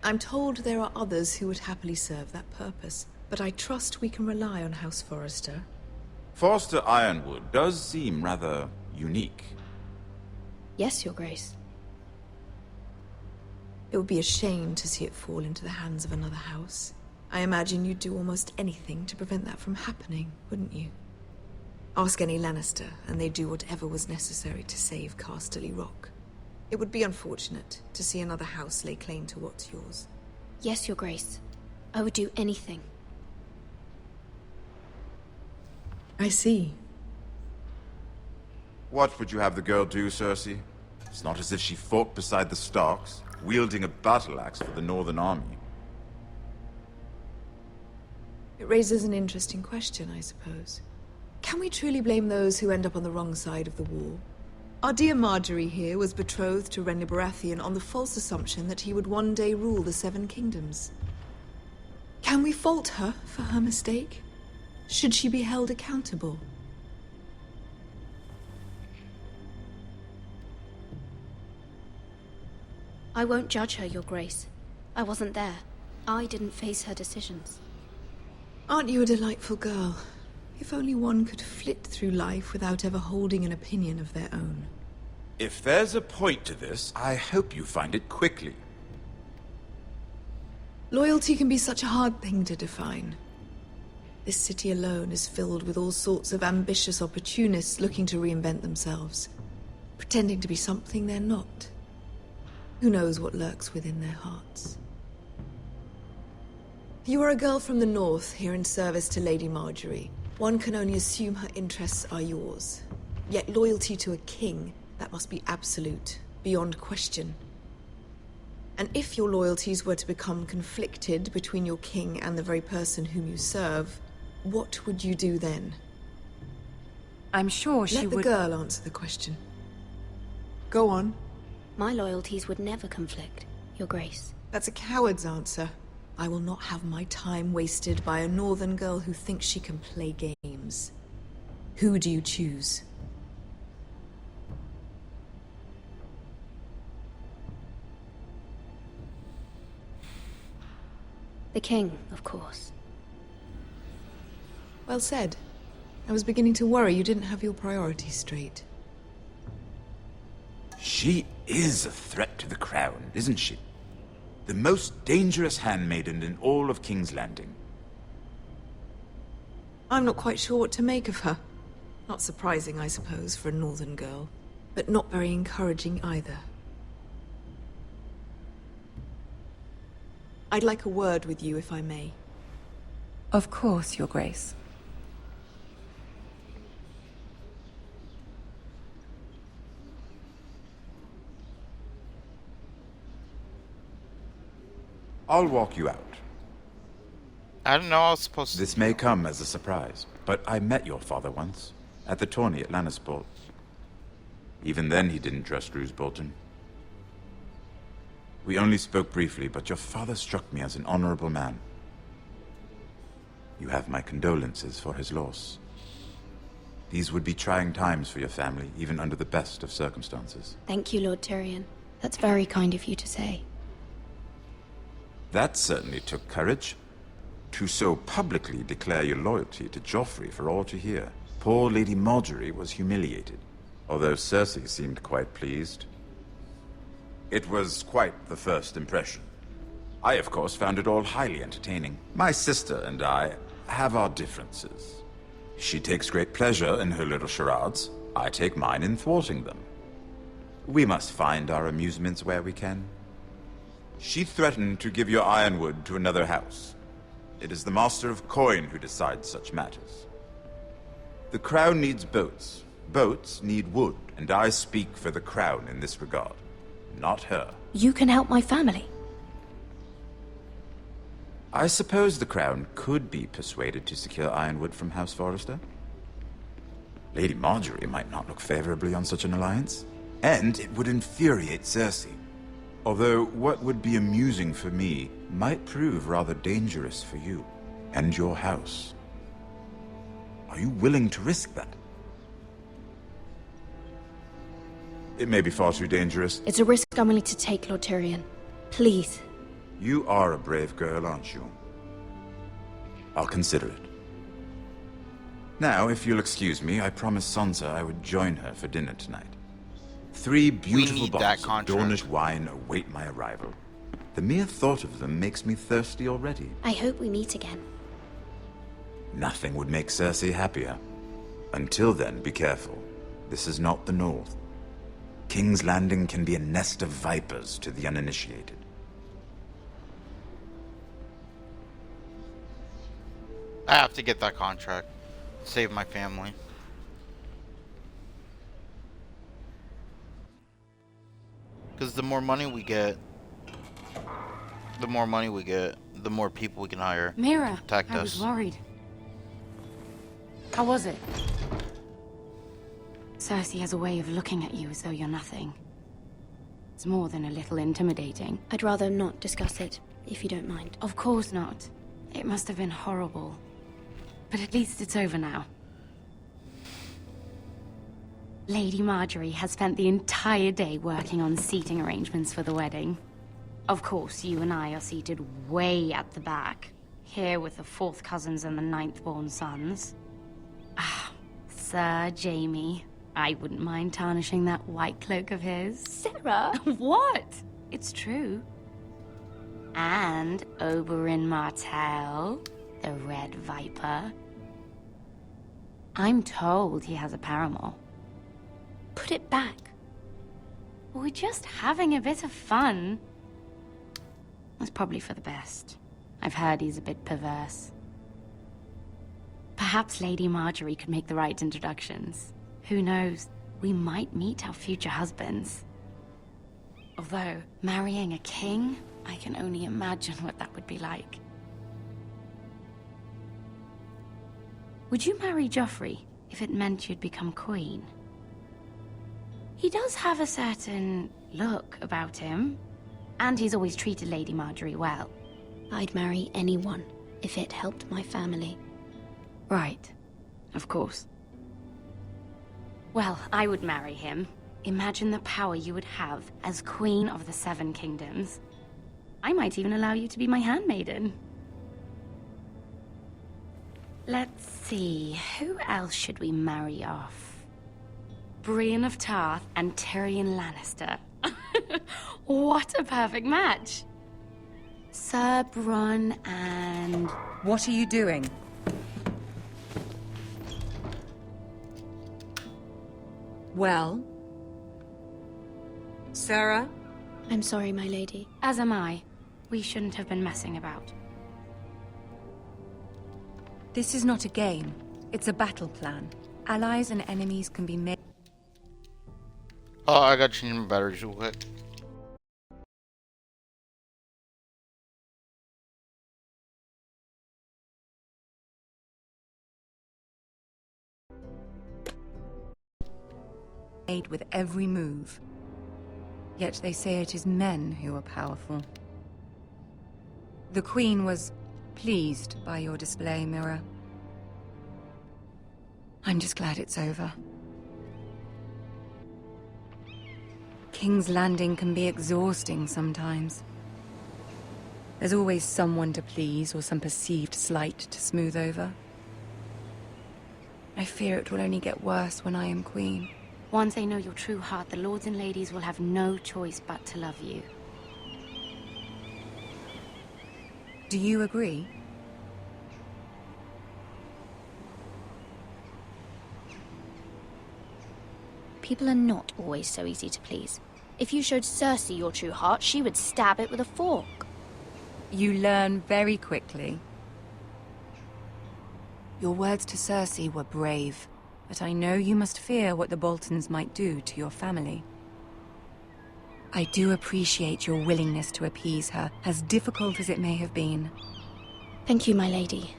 I'm told there are others who would happily serve that purpose, but I trust we can rely on House Forrester. Forster Ironwood does seem rather unique. Yes, Your Grace. It would be a shame to see it fall into the hands of another house. I imagine you'd do almost anything to prevent that from happening, wouldn't you? Ask any Lannister, and they'd do whatever was necessary to save Casterly Rock. It would be unfortunate to see another house lay claim to what's yours. Yes, Your Grace. I would do anything. I see. What would you have the girl do, Cersei? It's not as if she fought beside the Starks, wielding a battle axe for the Northern Army. It raises an interesting question, I suppose. Can we truly blame those who end up on the wrong side of the war? Our dear Marjorie here was betrothed to Renly Baratheon on the false assumption that he would one day rule the Seven Kingdoms. Can we fault her for her mistake? Should she be held accountable? I won't judge her, Your Grace. I wasn't there. I didn't face her decisions. Aren't you a delightful girl? If only one could flit through life without ever holding an opinion of their own. If there's a point to this, I hope you find it quickly. Loyalty can be such a hard thing to define. This city alone is filled with all sorts of ambitious opportunists looking to reinvent themselves, pretending to be something they're not. Who knows what lurks within their hearts? You are a girl from the north, here in service to Lady Marjorie. One can only assume her interests are yours. Yet loyalty to a king, that must be absolute, beyond question. And if your loyalties were to become conflicted between your king and the very person whom you serve, what would you do then? I'm sure she would... Let the girl answer the question. Go on. My loyalties would never conflict, Your Grace. That's a coward's answer. I will not have my time wasted by a northern girl who thinks she can play games. Who do you choose? The king, of course. Well said. I was beginning to worry you didn't have your priorities straight. She is a threat to the crown, isn't she? The most dangerous handmaiden in all of King's Landing. I'm not quite sure what to make of her. Not surprising, I suppose, for a northern girl. But not very encouraging either. I'd like a word with you, if I may. Of course, Your Grace. I'll walk you out. I don't know I was supposed to... This may come as a surprise, but I met your father once, at the tourney at Lannisport. Even then he didn't trust Roose Bolton. We only spoke briefly, but your father struck me as an honorable man. You have my condolences for his loss. These would be trying times for your family, even under the best of circumstances. Thank you, Lord Tyrion. That's very kind of you to say. That certainly took courage. To so publicly declare your loyalty to Joffrey for all to hear. Poor Lady Marjorie was humiliated, although Cersei seemed quite pleased. It was quite the first impression. I, of course, found it all highly entertaining. My sister and I have our differences. She takes great pleasure in her little charades. I take mine in thwarting them. We must find our amusements where we can. She threatened to give your ironwood to another house. It is the Master of Coin who decides such matters. The Crown needs boats. Boats need wood, and I speak for the Crown in this regard, not her. You can help my family. I suppose the Crown could be persuaded to secure ironwood from House Forrester. Lady Marjorie might not look favorably on such an alliance, and it would infuriate Cersei. Although what would be amusing for me might prove rather dangerous for you and your house. Are you willing to risk that? It may be far too dangerous. It's a risk I'm willing to take, Lord Tyrion. Please. You are a brave girl, aren't you? I'll consider it. Now, if you'll excuse me, I promised Sansa I would join her for dinner tonight. 3 beautiful bottles of Dornish wine await my arrival. The mere thought of them makes me thirsty already. I hope we meet again. Nothing would make Cersei happier. Until then, be careful. This is not the North. King's Landing can be a nest of vipers to the uninitiated. I have to get that contract. Save my family. Because the more money we get, the more people we can hire. Mira, to protect I us. was worried. How was it? Cersei has a way of looking at you as though you're nothing. It's more than a little intimidating. I'd rather not discuss it, if you don't mind. Of course not. It must have been horrible. But at least it's over now. Lady Marjorie has spent the entire day working on seating arrangements for the wedding. Of course, you and I are seated way at the back, here with the 4th cousins and the 9th-born sons. Ah, Sir Jaime. I wouldn't mind tarnishing that white cloak of his. Sarah! What? It's true. And Oberyn Martell, the Red Viper. I'm told he has a paramour. Put it back. We're just having a bit of fun. That's probably for the best. I've heard he's a bit perverse. Perhaps Lady Marjorie could make the right introductions. Who knows? We might meet our future husbands. Although, marrying a king, I can only imagine what that would be like. Would you marry Joffrey if it meant you'd become queen? He does have a certain look about him, and he's always treated Lady Marjorie well. I'd marry anyone if it helped my family. Right. Of course. Well, I would marry him. Imagine the power you would have as Queen of the 7 Kingdoms. I might even allow you to be my handmaiden. Let's see, who else should we marry off? Brienne of Tarth and Tyrion Lannister. What a perfect match! Sir Bronn and... What are you doing? Well? Sarah? I'm sorry, my lady. As am I. We shouldn't have been messing about. This is not a game. It's a battle plan. Allies and enemies can be made... Oh, I gotta change my batteries real quick. made with every move. Yet they say it is men who are powerful. The Queen was pleased by your display, Mira. I'm just glad it's over. King's Landing can be exhausting sometimes. There's always someone to please or some perceived slight to smooth over. I fear it will only get worse when I am Queen. Once they know your true heart, the lords and ladies will have no choice but to love you. Do you agree? People are not always so easy to please. If you showed Cersei your true heart, she would stab it with a fork. You learn very quickly. Your words to Cersei were brave, but I know you must fear what the Boltons might do to your family. I do appreciate your willingness to appease her, as difficult as it may have been. Thank you, my lady.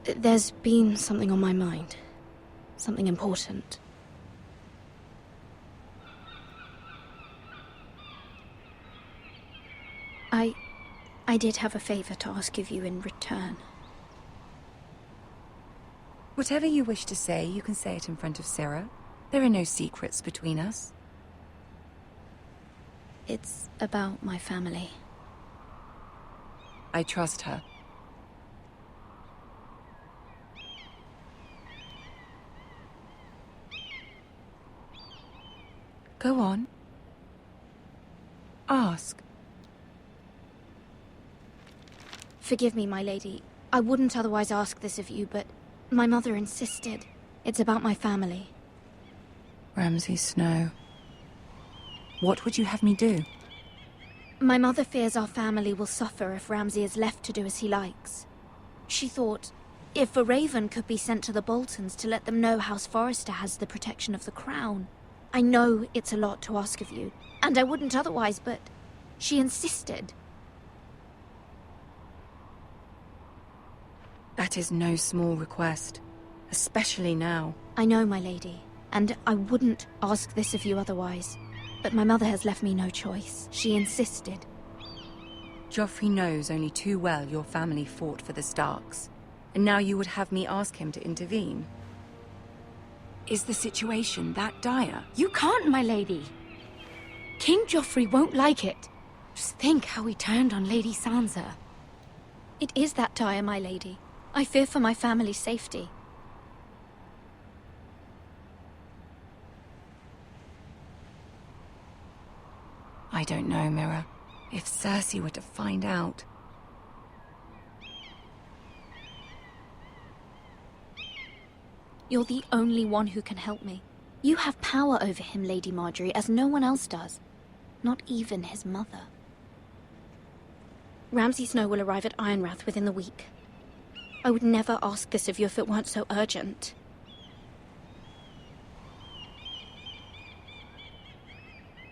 There's been something on my mind. Something important. I did have a favor to ask of you in return. Whatever you wish to say, you can say it in front of Sarah. There are no secrets between us. It's about my family. I trust her. Go on. Ask. Forgive me, my lady. I wouldn't otherwise ask this of you, but my mother insisted. It's about my family. Ramsay Snow. What would you have me do? My mother fears our family will suffer if Ramsay is left to do as he likes. She thought, if a raven could be sent to the Boltons to let them know House Forrester has the protection of the crown. I know it's a lot to ask of you, and I wouldn't otherwise, but she insisted. That is no small request, especially now. I know, my lady, and I wouldn't ask this of you otherwise. But my mother has left me no choice. She insisted. Joffrey knows only too well your family fought for the Starks, and now you would have me ask him to intervene. Is the situation that dire? You can't, my lady. King Joffrey won't like it. Just think how he turned on Lady Sansa. It is that dire, my lady. I fear for my family's safety. I don't know, Mira. If Cersei were to find out... You're the only one who can help me. You have power over him, Lady Marjorie, as no one else does. Not even his mother. Ramsay Snow will arrive at Ironrath within the week. I would never ask this of you if it weren't so urgent.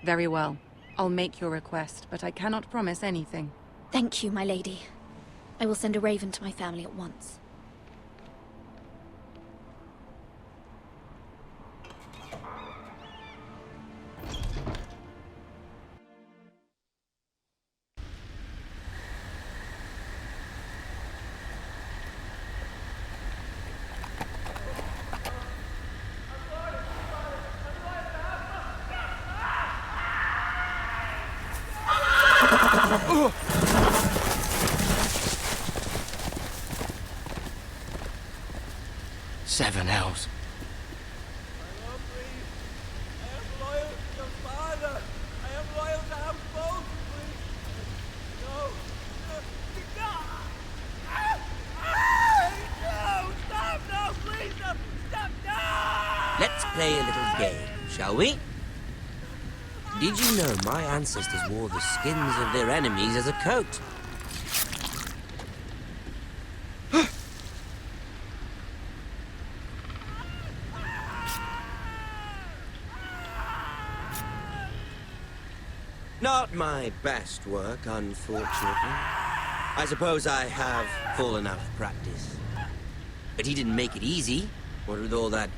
Very well. I'll make your request, but I cannot promise anything. Thank you, my lady. I will send a raven to my family at once. Seven hells. Let's play a little game, shall we? Did you know my ancestors wore the skins of their enemies as a coat? Not my best work, unfortunately. I suppose I have fallen out of practice. But he didn't make it easy, what with all that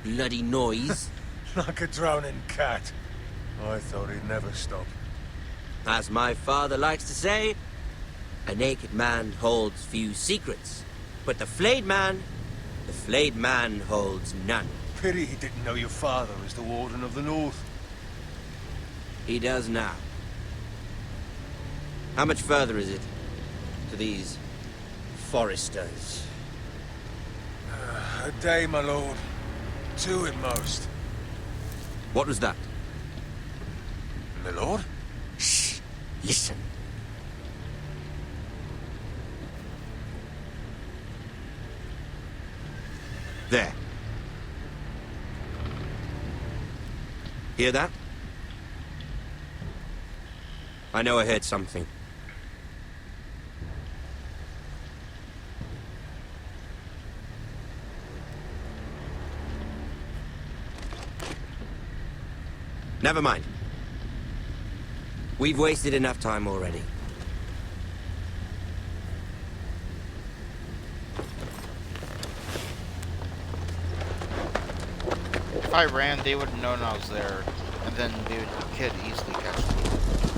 bloody noise. Like a drowning cat. I thought he'd never stop. As my father likes to say, a naked man holds few secrets. But the flayed man holds none. Pity he didn't know your father was the Warden of the North. He does now. How much further is it to these Foresters? A day, my lord. 2 at most. What was that? My lord? Shh! Listen. There. Hear that? I know I heard something. Never mind. We've wasted enough time already. If I ran, they would have known I was there, and then they could easily catch me.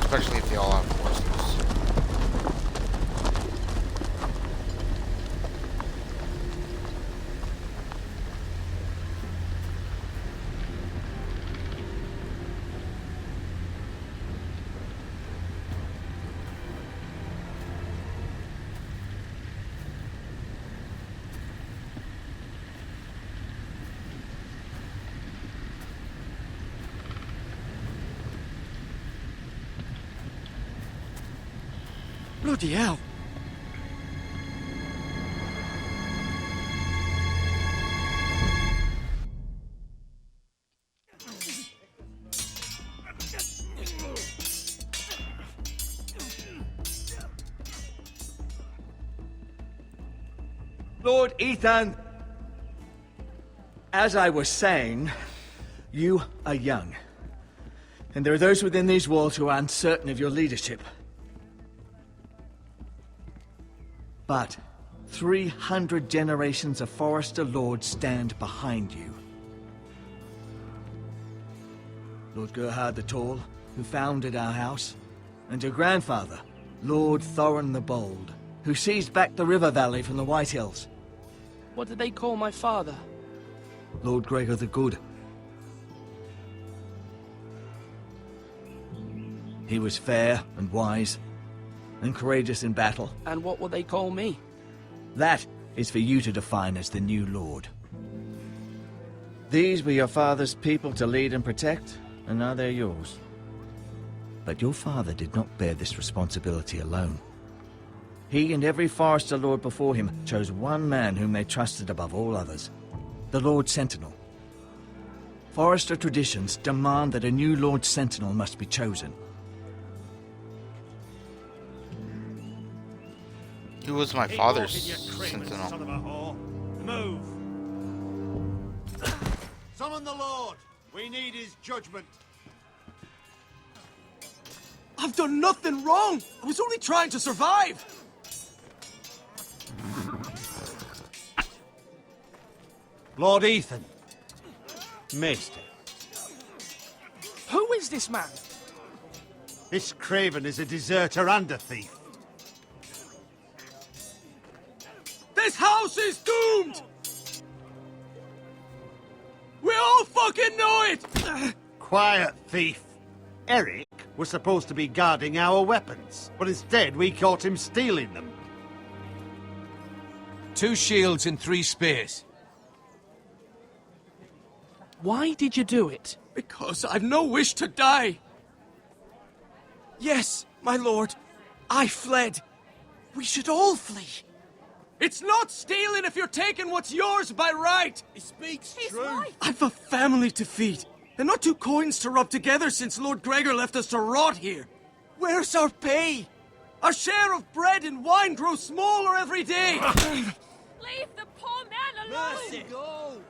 Especially if they all have horses. Bloody hell. Lord Ethan! As I was saying, you are young. And there are those within these walls who are uncertain of your leadership. But 300 generations of Forester Lords stand behind you. Lord Gerhard the Tall, who founded our house, and your grandfather, Lord Thorin the Bold, who seized back the river valley from the White Hills. What did they call my father? Lord Gregor the Good. He was fair and wise, and courageous in battle. And what will they call me? That is for you to define as the new Lord. These were your father's people to lead and protect, and now they're yours. But your father did not bear this responsibility alone. He and every Forester Lord before him chose one man whom they trusted above all others, the Lord Sentinel. Forester traditions demand that a new Lord Sentinel must be chosen. He was my father's sentinel. Son of a whore. Move! Summon the Lord! We need his judgment. I've done nothing wrong! I was only trying to survive! Lord Ethan. Maester. Who is this man? This Craven is a deserter and a thief. This house is doomed! We all fucking know it! Quiet, thief. Eric was supposed to be guarding our weapons, but instead we caught him stealing them. 2 shields and 3 spears. Why did you do it? Because I've no wish to die. Yes, my lord. I fled. We should all flee. It's not stealing if you're taking what's yours by right. He speaks true. Right. I've a family to feed, and not 2 coins to rub together since Lord Gregor left us to rot here. Where's our pay? Our share of bread and wine grows smaller every day. Leave the poor man alone! Mercy, go!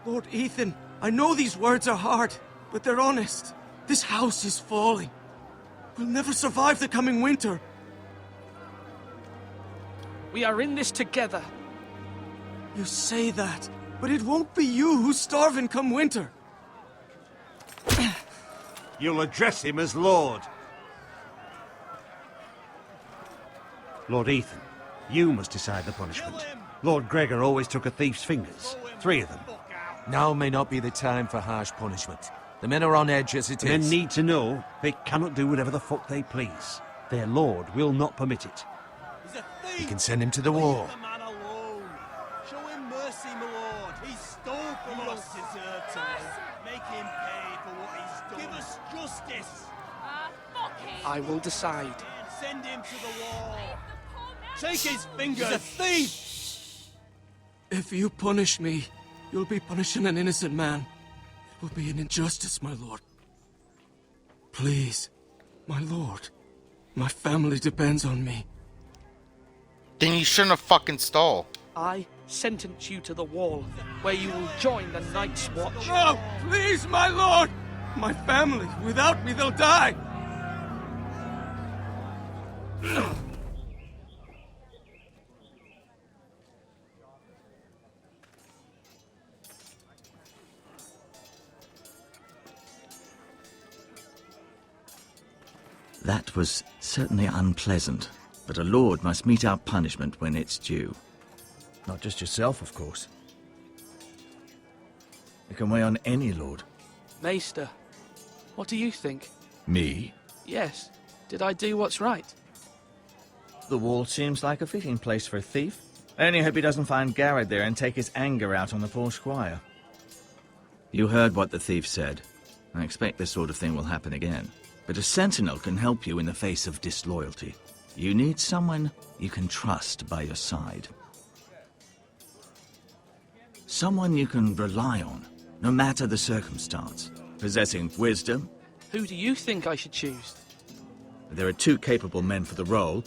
Lord Ethan, I know these words are hard, but they're honest. This house is falling. We'll never survive the coming winter. We are in this together. You say that, but it won't be you who's starving come winter. You'll address him as Lord. Lord Ethan, you must decide the punishment. Lord Gregor always took a thief's fingers. 3 of them. Now may not be the time for harsh punishment. The men are on edge as it The men is. need to know they cannot do whatever the fuck they please. Their lord will not permit it. He's a thief! We can send him to the wall. Leave the man alone. Show him mercy, my lord. He stole from us. Deserve to live. Make him pay for what he's done. Give us justice. Fuck him! I will decide. Send him to the wall. Leave the poor man Take his fingers. He's a thief. If you punish me, you'll be punishing an innocent man. It will be an injustice, my lord. Please, my lord. My family depends on me. Then you shouldn't have fucking stole. I sentence you to the wall, where you will join the Night's Watch. No! Please, my lord! My family, without me, they'll die! That was certainly unpleasant, but a lord must mete out punishment when it's due. Not just yourself, of course. It can weigh on any lord. Maester, what do you think? Me? Yes. Did I do what's right? The wall seems like a fitting place for a thief. I only hope he doesn't find Garrett there and take his anger out on the poor squire. You heard what the thief said. I expect this sort of thing will happen again. But a sentinel can help you in the face of disloyalty. You need someone you can trust by your side. Someone you can rely on, no matter the circumstance. Possessing wisdom. Who do you think I should choose? There are two capable men for the role.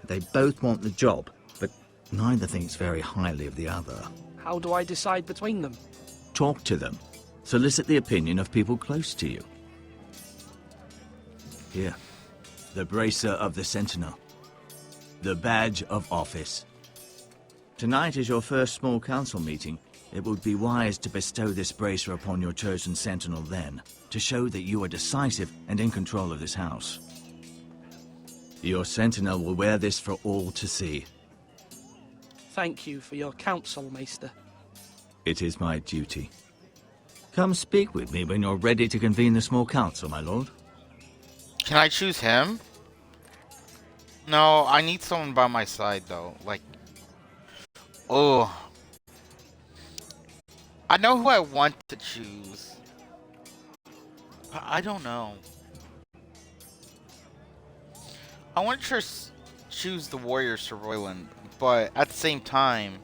They both want the job, but neither thinks very highly of the other. How do I decide between them? Talk to them. Solicit the opinion of people close to you. Here, the bracer of the Sentinel. The badge of office. Tonight is your first small council meeting. It would be wise to bestow this bracer upon your chosen Sentinel then, to show that you are decisive and in control of this house. Your Sentinel will wear this for all to see. Thank you for your counsel, Maester. It is my duty. Come speak with me when you're ready to convene the small council, my lord. Can I choose him? No, I need someone by my side, though. Like, oh. I know who I want to choose. But I don't know. I want to choose the warrior Sir Royland, but at the same time...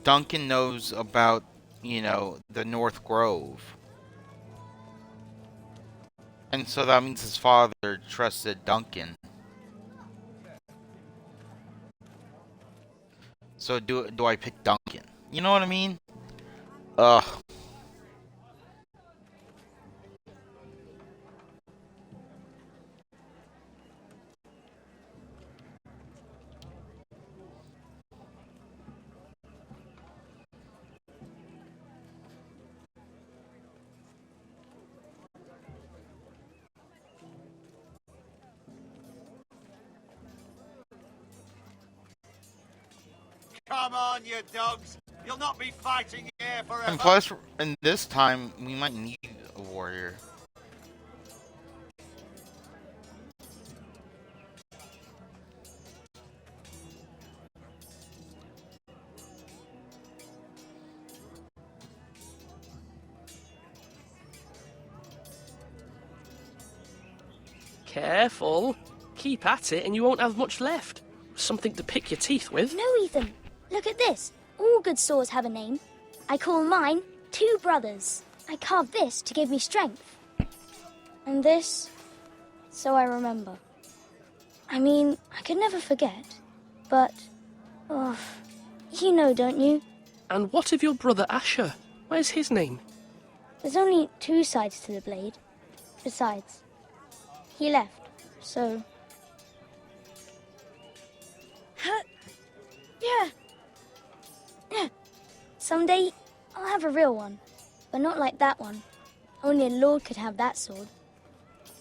Duncan knows about, you know, the North Grove. And so that means his father trusted Duncan. So do I pick Duncan? You know what I mean? Ugh. Come on, you dogs. You'll not be fighting here forever. And plus, in this time, we might need a warrior. Careful. Keep at it and you won't have much left. Something to pick your teeth with. No, Ethan. Look at this. All good swords have a name. I call mine Two Brothers. I carved this to give me strength. And this, so I remember. I mean, I could never forget. But, oh, you know, don't you? And what of your brother Asher? Where's his name? There's only two sides to the blade. Besides, he left, so... Yeah. Someday, I'll have a real one. But not like that one. Only a lord could have that sword.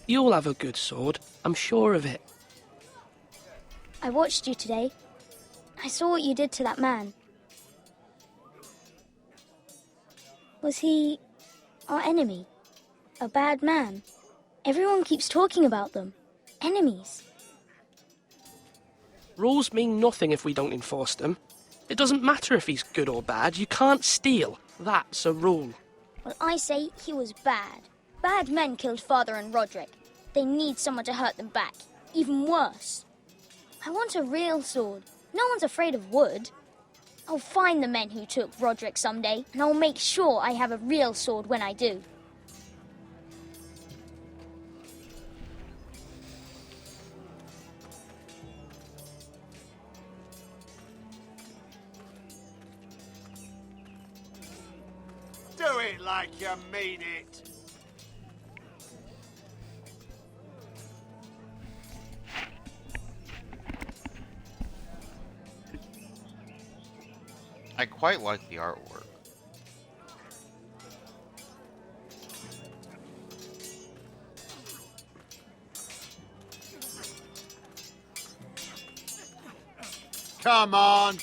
You'll have a good sword. I'm sure of it. I watched you today. I saw what you did to that man. Was he our enemy? A bad man? Everyone keeps talking about them. Enemies. Rules mean nothing if we don't enforce them. It doesn't matter if he's good or bad, you can't steal. That's a rule. Well, I say he was bad. Bad men killed Father and Roderick. They need someone to hurt them back. Even worse. I want a real sword. No one's afraid of wood. I'll find the men who took Roderick someday, and I'll make sure I have a real sword when I do. Do it like you mean it. I quite like the artwork. Come on,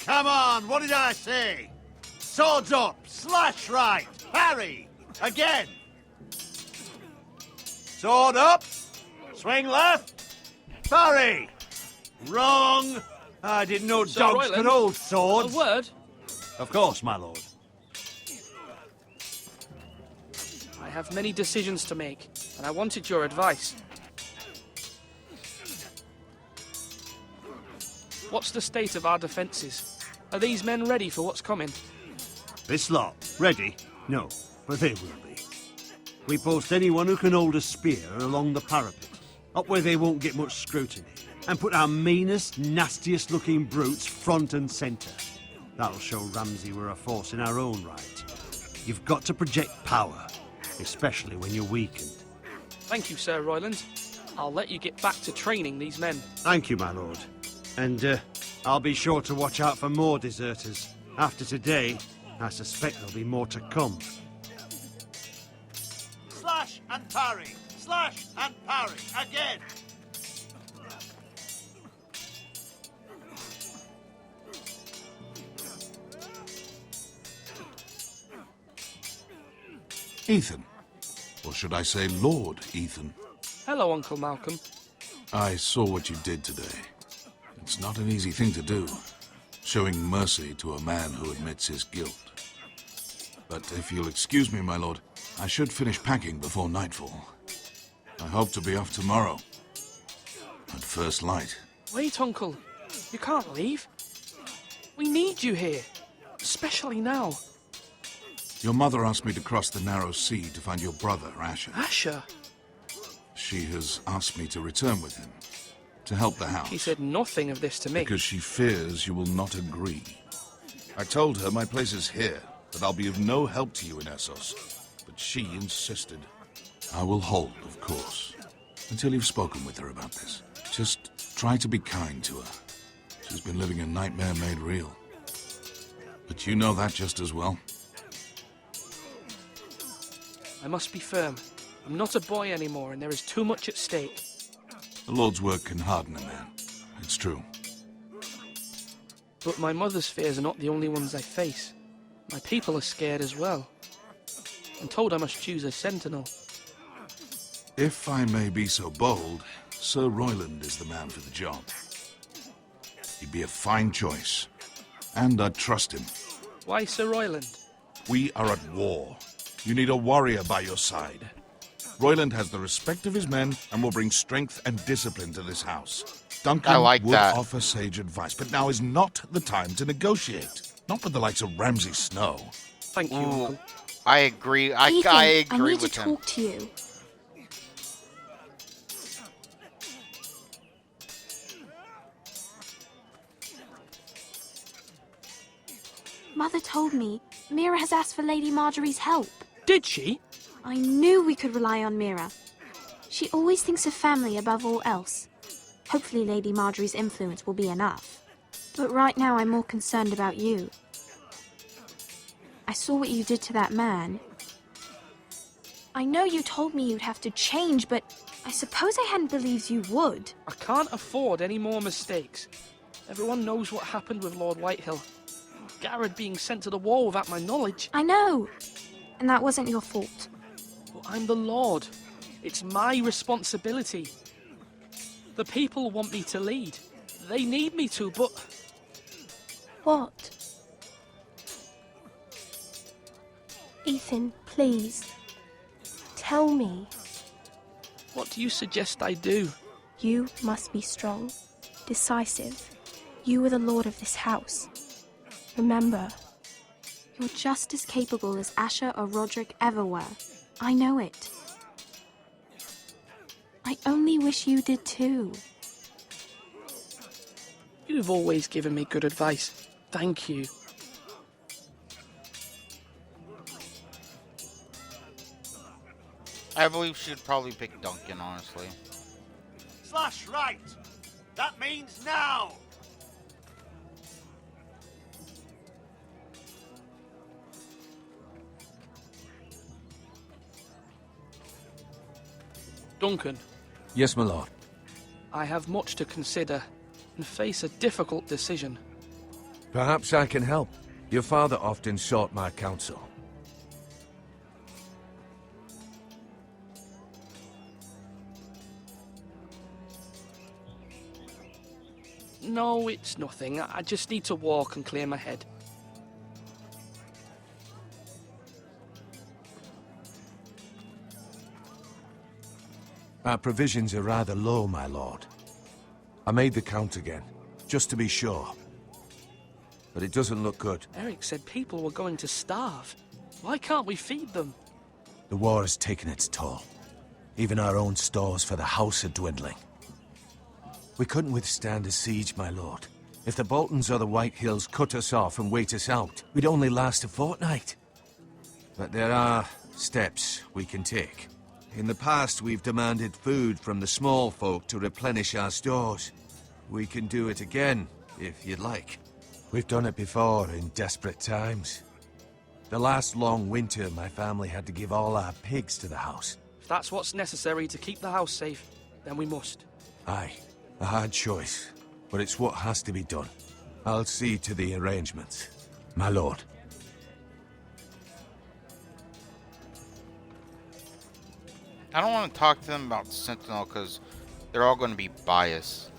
what did I say? Swords up, slash right, parry, again. Sword up, swing left, parry. Wrong. I didn't know Sir dogs Royland, could hold swords. A word? Of course, my lord. I have many decisions to make, and I wanted your advice. What's the state of our defences? Are these men ready for what's coming? This lot, ready? No, but they will be. We post anyone who can hold a spear along the parapet, up where they won't get much scrutiny, and put our meanest, nastiest looking brutes front and centre. That'll show Ramsay we're a force in our own right. You've got to project power, especially when you're weakened. Thank you, Sir Royland. I'll let you get back to training these men. Thank you, my lord. And I'll be sure to watch out for more deserters. After today, I suspect there'll be more to come. Slash and parry, slash and parry, again. Ethan. Or should I say Lord Ethan? Hello, Uncle Malcolm. I saw what you did today. It's not an easy thing to do, showing mercy to a man who admits his guilt. But if you'll excuse me, my lord, I should finish packing before nightfall. I hope to be off tomorrow, at first light. Wait, Uncle. You can't leave. We need you here, especially now. Your mother asked me to cross the narrow sea to find your brother, Asher. Asher? She has asked me to return with him, to help the house. He said nothing of this to me. Because she fears you will not agree. I told her my place is here, that I'll be of no help to you in Essos. But she insisted. I will hold, of course, until you've spoken with her about this. Just try to be kind to her. She's been living a nightmare made real. But you know that just as well. I must be firm. I'm not a boy anymore, and there is too much at stake. The Lord's work can harden a man. It's true. But my mother's fears are not the only ones I face. My people are scared as well. I'm told I must choose a sentinel. If I may be so bold, Sir Royland is the man for the job. He'd be a fine choice. And I'd trust him. Why Sir Royland? We are at war. You need a warrior by your side. Royland has the respect of his men and will bring strength and discipline to this house. Duncan would offer sage advice, but now is not the time to negotiate. Not with the likes of Ramsay Snow. Thank you, Uncle. I agree. I Ethan, agree I need with to him. talk to you. Mother told me Mira has asked for Lady Marjorie's help. Did she? I knew we could rely on Mira. She always thinks of family above all else. Hopefully Lady Marjorie's influence will be enough. But right now I'm more concerned about you. I saw what you did to that man. I know you told me you'd have to change, but I suppose I hadn't believed you would. I can't afford any more mistakes. Everyone knows what happened with Lord Whitehill. Garrett being sent to the war without my knowledge. I know. And that wasn't your fault. But I'm the Lord. It's my responsibility. The people want me to lead. They need me to, but... What? Ethan, please. Tell me. What do you suggest I do? You must be strong, decisive. You are the lord of this house. Remember, you're just as capable as Asher or Roderick ever were. I know it. I only wish you did too. You've always given me good advice. Thank you. I believe she'd probably pick Duncan, honestly. Slash right! That means now! Duncan, Yes, my lord. I have much to consider and face a difficult decision. Perhaps I can help. Your father often sought my counsel. No, it's nothing. I just need to walk and clear my head. Our provisions are rather low, my lord. I made the count again, just to be sure. But it doesn't look good. Eric said people were going to starve. Why can't we feed them? The war has taken its toll. Even our own stores for the house are dwindling. We couldn't withstand a siege, my lord. If the Boltons or the White Hills cut us off and wait us out, we'd only last a fortnight. But there are steps we can take. In the past, we've demanded food from the small folk to replenish our stores. We can do it again, if you'd like. We've done it before in desperate times. The last long winter, my family had to give all our pigs to the house. If that's what's necessary to keep the house safe, then we must. Aye, a hard choice, but it's what has to be done. I'll see to the arrangements, my lord. I don't want to talk to them about Sentinel because they're all going to be biased.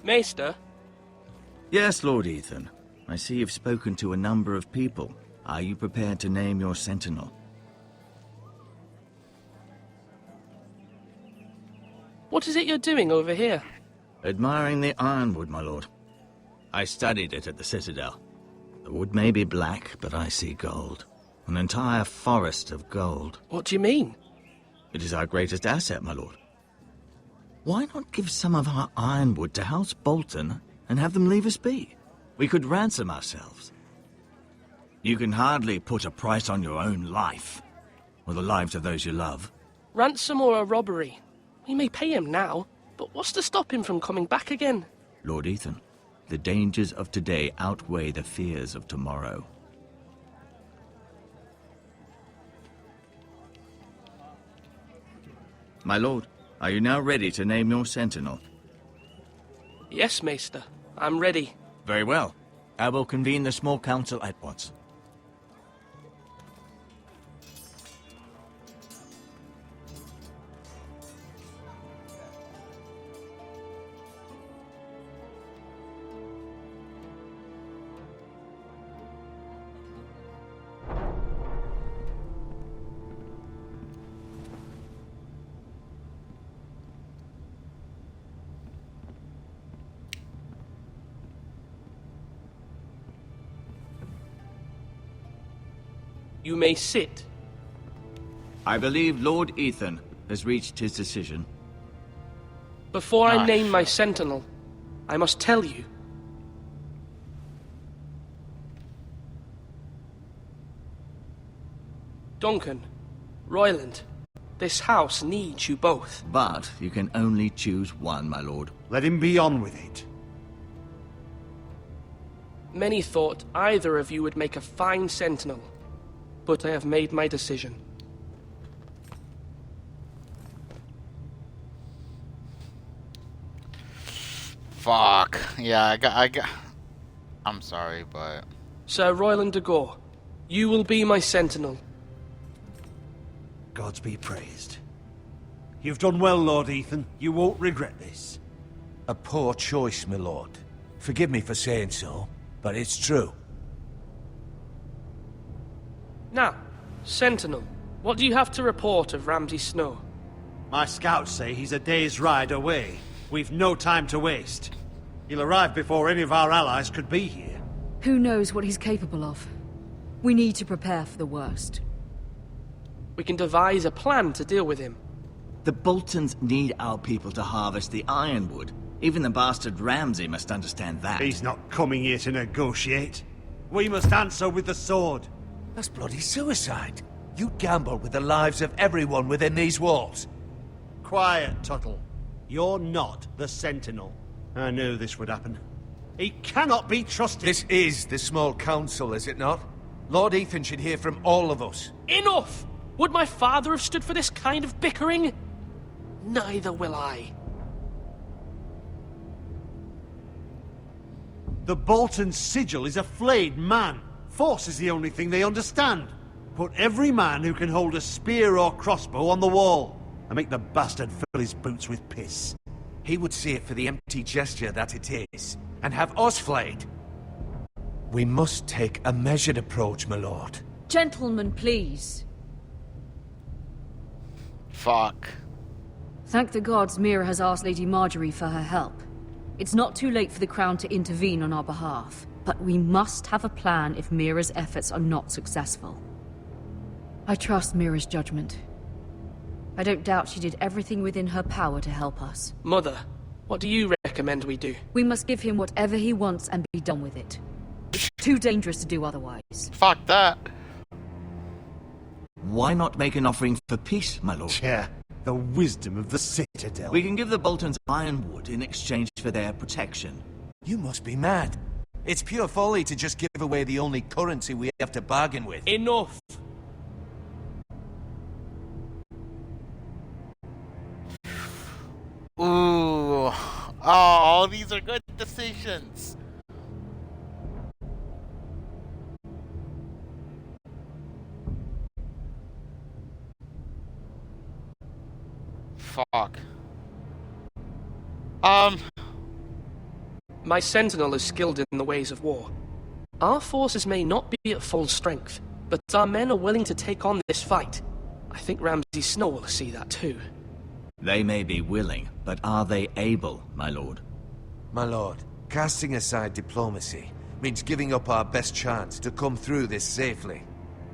Maester? Yes, Lord Ethan. I see you've spoken to a number of people. Are you prepared to name your sentinel? What is it you're doing over here? Admiring the ironwood, my lord. I studied it at the Citadel. The wood may be black, but I see gold. An entire forest of gold. What do you mean? It is our greatest asset, my lord. Why not give some of our ironwood to House Bolton and have them leave us be? We could ransom ourselves. You can hardly put a price on your own life, or the lives of those you love. Ransom or a robbery? We may pay him now, but what's to stop him from coming back again? Lord Ethan, the dangers of today outweigh the fears of tomorrow. My lord, are you now ready to name your sentinel? Yes, Maester. I'm ready. Very well. I will convene the small council at once. You may sit. I believe Lord Ethan has reached his decision. Before I name my sentinel, I must tell you. Duncan, Royland, this house needs you both. But you can only choose one, my lord. Let him be on with it. Many thought either of you would make a fine sentinel, but I have made my decision. Fuck. Yeah, I got... I'm sorry, but... Sir Royland de Gore, you will be my sentinel. Gods be praised. You've done well, Lord Ethan. You won't regret this. A poor choice, my lord. Forgive me for saying so, but it's true. Now, Sentinel, what do you have to report of Ramsay Snow? My scouts say he's a day's ride away. We've no time to waste. He'll arrive before any of our allies could be here. Who knows what he's capable of? We need to prepare for the worst. We can devise a plan to deal with him. The Boltons need our people to harvest the ironwood. Even the bastard Ramsay must understand that. He's not coming here to negotiate. We must answer with the sword. That's bloody suicide. You'd gamble with the lives of everyone within these walls. Quiet, Tuttle. You're not the Sentinel. I knew this would happen. He cannot be trusted. This is the small council, is it not? Lord Ethan should hear from all of us. Enough! Would my father have stood for this kind of bickering? Neither will I. The Bolton sigil is a flayed man. Force is the only thing they understand. Put every man who can hold a spear or crossbow on the wall, and make the bastard fill his boots with piss. He would see it for the empty gesture that it is, and have us flayed. We must take a measured approach, my lord. Gentlemen, please. Fuck. Thank the gods Mira has asked Lady Marjorie for her help. It's not too late for the Crown to intervene on our behalf, but we must have a plan if Mira's efforts are not successful. I trust Mira's judgment. I don't doubt she did everything within her power to help us. Mother, what do you recommend we do? We must give him whatever he wants and be done with it. It's too dangerous to do otherwise. Fuck that. Why not make an offering for peace, my lord? Yeah, the wisdom of the Citadel. We can give the Boltons ironwood in exchange for their protection. You must be mad. It's pure folly to just give away the only currency we have to bargain with. Enough! Ooh. Oh, these are good decisions. Fuck. My Sentinel is skilled in the ways of war. Our forces may not be at full strength, but our men are willing to take on this fight. I think Ramsay Snow will see that too. They may be willing, but are they able, my lord? My lord, casting aside diplomacy means giving up our best chance to come through this safely.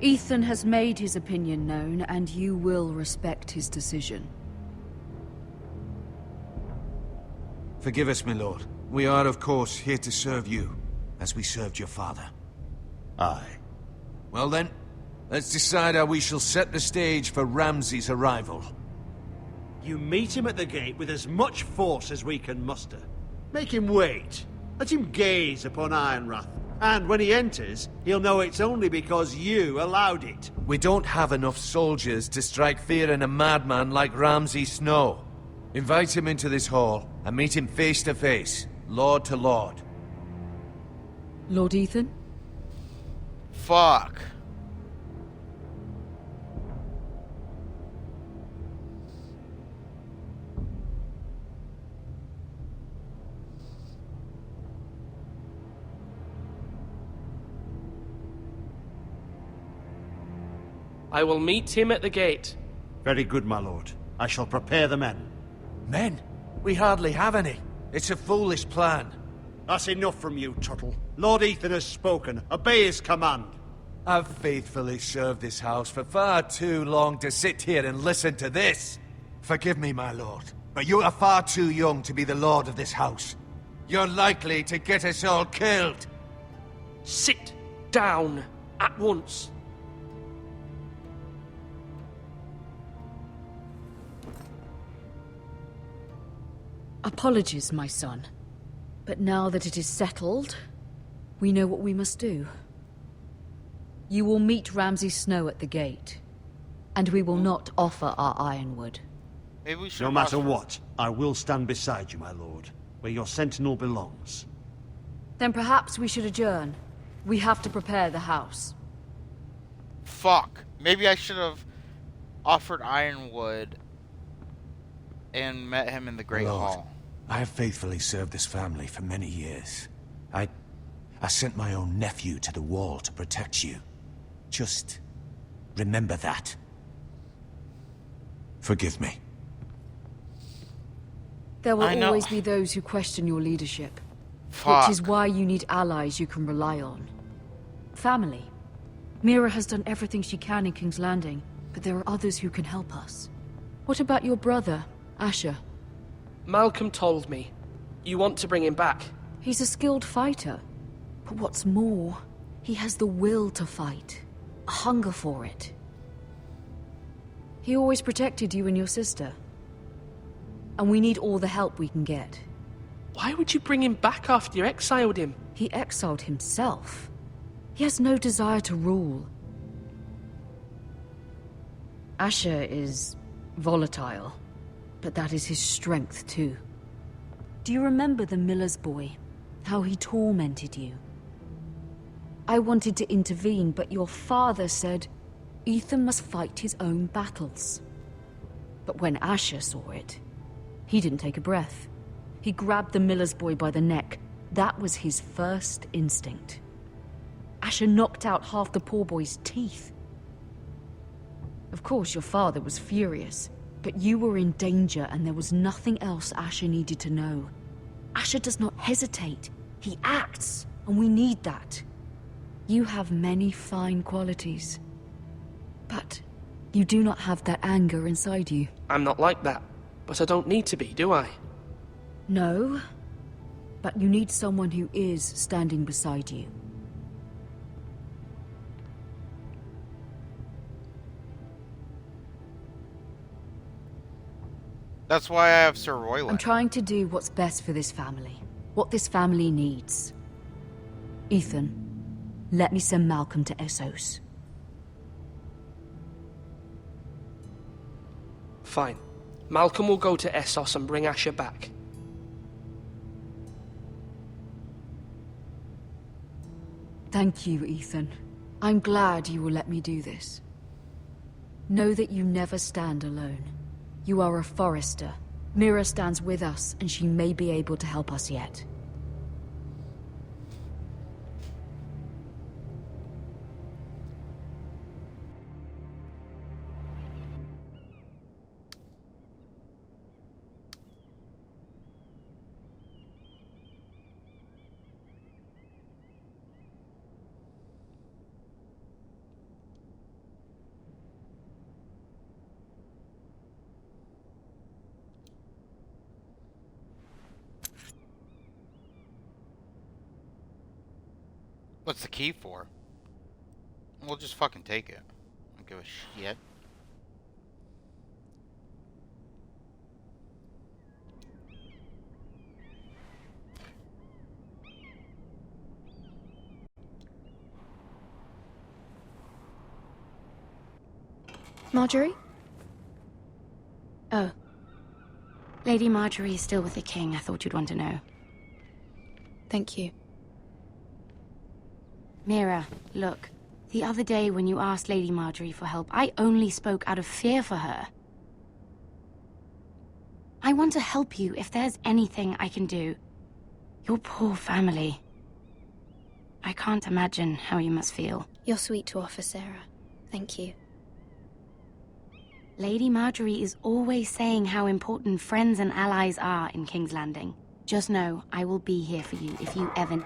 Ethan has made his opinion known, and you will respect his decision. Forgive us, my lord. We are, of course, here to serve you, as we served your father. Aye. Well then, let's decide how we shall set the stage for Ramsay's arrival. You meet him at the gate with as much force as we can muster. Make him wait. Let him gaze upon Ironrath. And when he enters, he'll know it's only because you allowed it. We don't have enough soldiers to strike fear in a madman like Ramsay Snow. Invite him into this hall and meet him face to face, lord to lord. Lord Ethan? Fuck. I will meet him at the gate. Very good, my lord. I shall prepare the men. Men? We hardly have any. It's a foolish plan. That's enough from you, Tuttle. Lord Ethan has spoken. Obey his command. I've faithfully served this house for far too long to sit here and listen to this. Forgive me, my lord, but you are far too young to be the lord of this house. You're likely to get us all killed. Sit down at once. Apologies, my son. But now that it is settled, we know what we must do. You will meet Ramsay Snow at the gate, and we will not offer our ironwood. Maybe we should No matter what, I will stand beside you, my lord, where your sentinel belongs. Then perhaps we should adjourn. We have to prepare the house. Fuck. Maybe I should have offered Ironwood and met him in the Great Lord, Hall. I have faithfully served this family for many years. I sent my own nephew to the wall to protect you. Just remember that. Forgive me. There will I know. always be those who question your leadership. Fuck. Which is why you need allies you can rely on. Family. Mira has done everything she can in King's Landing, but there are others who can help us. What about your brother, Asher? Malcolm told me. You want to bring him back? He's a skilled fighter. But what's more, he has the will to fight. A hunger for it. He always protected you and your sister. And we need all the help we can get. Why would you bring him back after you exiled him? He exiled himself. He has no desire to rule. Asher is volatile, but that is his strength too. Do you remember the miller's boy? How he tormented you? I wanted to intervene, but your father said Ethan must fight his own battles. But when Asher saw it, he didn't take a breath. He grabbed the miller's boy by the neck. That was his first instinct. Asher knocked out half the poor boy's teeth. Of course, your father was furious, but you were in danger and there was nothing else Asher needed to know. Asher does not hesitate. He acts, and we need that. You have many fine qualities, but you do not have that anger inside you. I'm not like that, but I don't need to be, do I? No, but you need someone who is standing beside you. That's why I have Sir Royland. I'm trying to do what's best for this family. What this family needs. Ethan, let me send Malcolm to Essos. Fine. Malcolm will go to Essos and bring Asher back. Thank you, Ethan. I'm glad you will let me do this. Know that you never stand alone. You are a Forester. Mira stands with us, and she may be able to help us yet. What's the key for? We'll just fucking take it. I don't give a shit. Marjorie? Oh. Lady Marjorie is still with the king. I thought you'd want to know. Thank you. Mira, look. The other day when you asked Lady Marjorie for help, I only spoke out of fear for her. I want to help you if there's anything I can do. Your poor family. I can't imagine how you must feel. You're sweet to offer, Sarah. Thank you. Lady Marjorie is always saying how important friends and allies are in King's Landing. Just know, I will be here for you if you ever...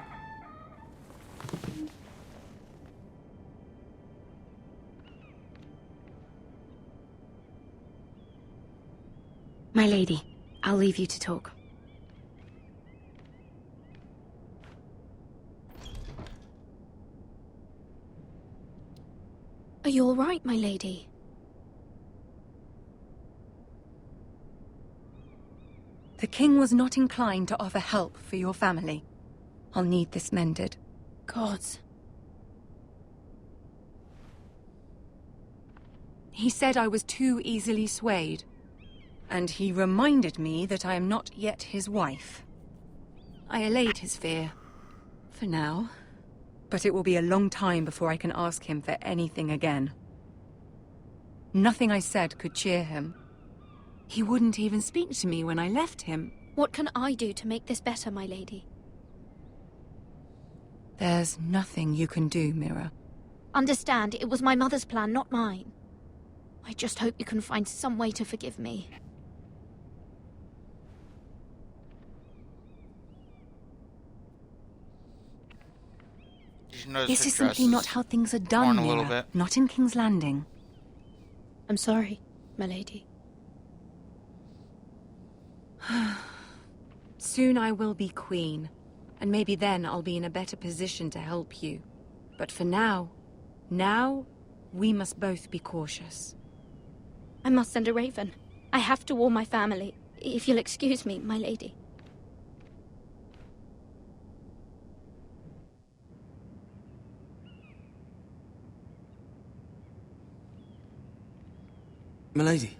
My lady, I'll leave you to talk. Are you all right, my lady? The king was not inclined to offer help for your family. I'll need this mended. Gods. He said I was too easily swayed. And he reminded me that I am not yet his wife. I allayed his fear. For now. But it will be a long time before I can ask him for anything again. Nothing I said could cheer him. He wouldn't even speak to me when I left him. What can I do to make this better, my lady? There's nothing you can do, Mira. Understand, it was my mother's plan, not mine. I just hope you can find some way to forgive me. This is simply not how things are done, Mira. Not in King's Landing. I'm sorry, my lady. Soon I will be queen, and maybe then I'll be in a better position to help you. But for now, we must both be cautious. I must send a raven. I have to warn my family. If you'll excuse me, my lady. Milady.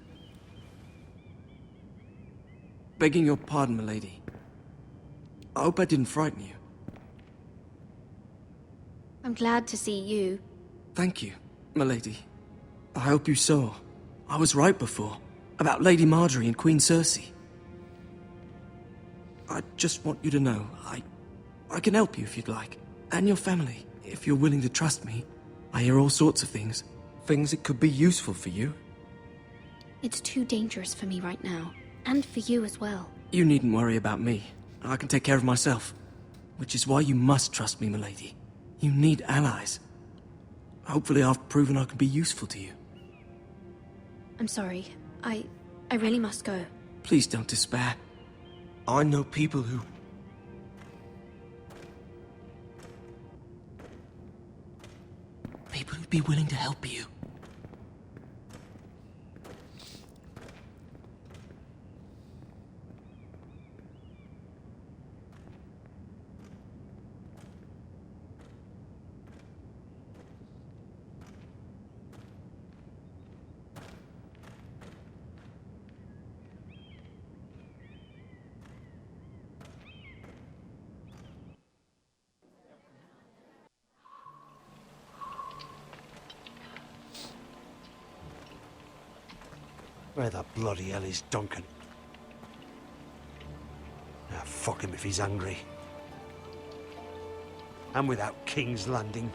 Begging your pardon, milady. I hope I didn't frighten you. I'm glad to see you. Thank you, milady. I hope you saw. I was right before. About Lady Marjorie and Queen Cersei. I just want you to know, I can help you if you'd like. And your family, if you're willing to trust me. I hear all sorts of things. Things that could be useful for you. It's too dangerous for me right now. And for you as well. You needn't worry about me. I can take care of myself. Which is why you must trust me, milady. You need allies. Hopefully I've proven I can be useful to you. I'm sorry. I really must go. Please don't despair. I know people who... People who'd be willing to help you. Where the bloody hell is Duncan? Ah, fuck him if he's angry. And without King's Landing.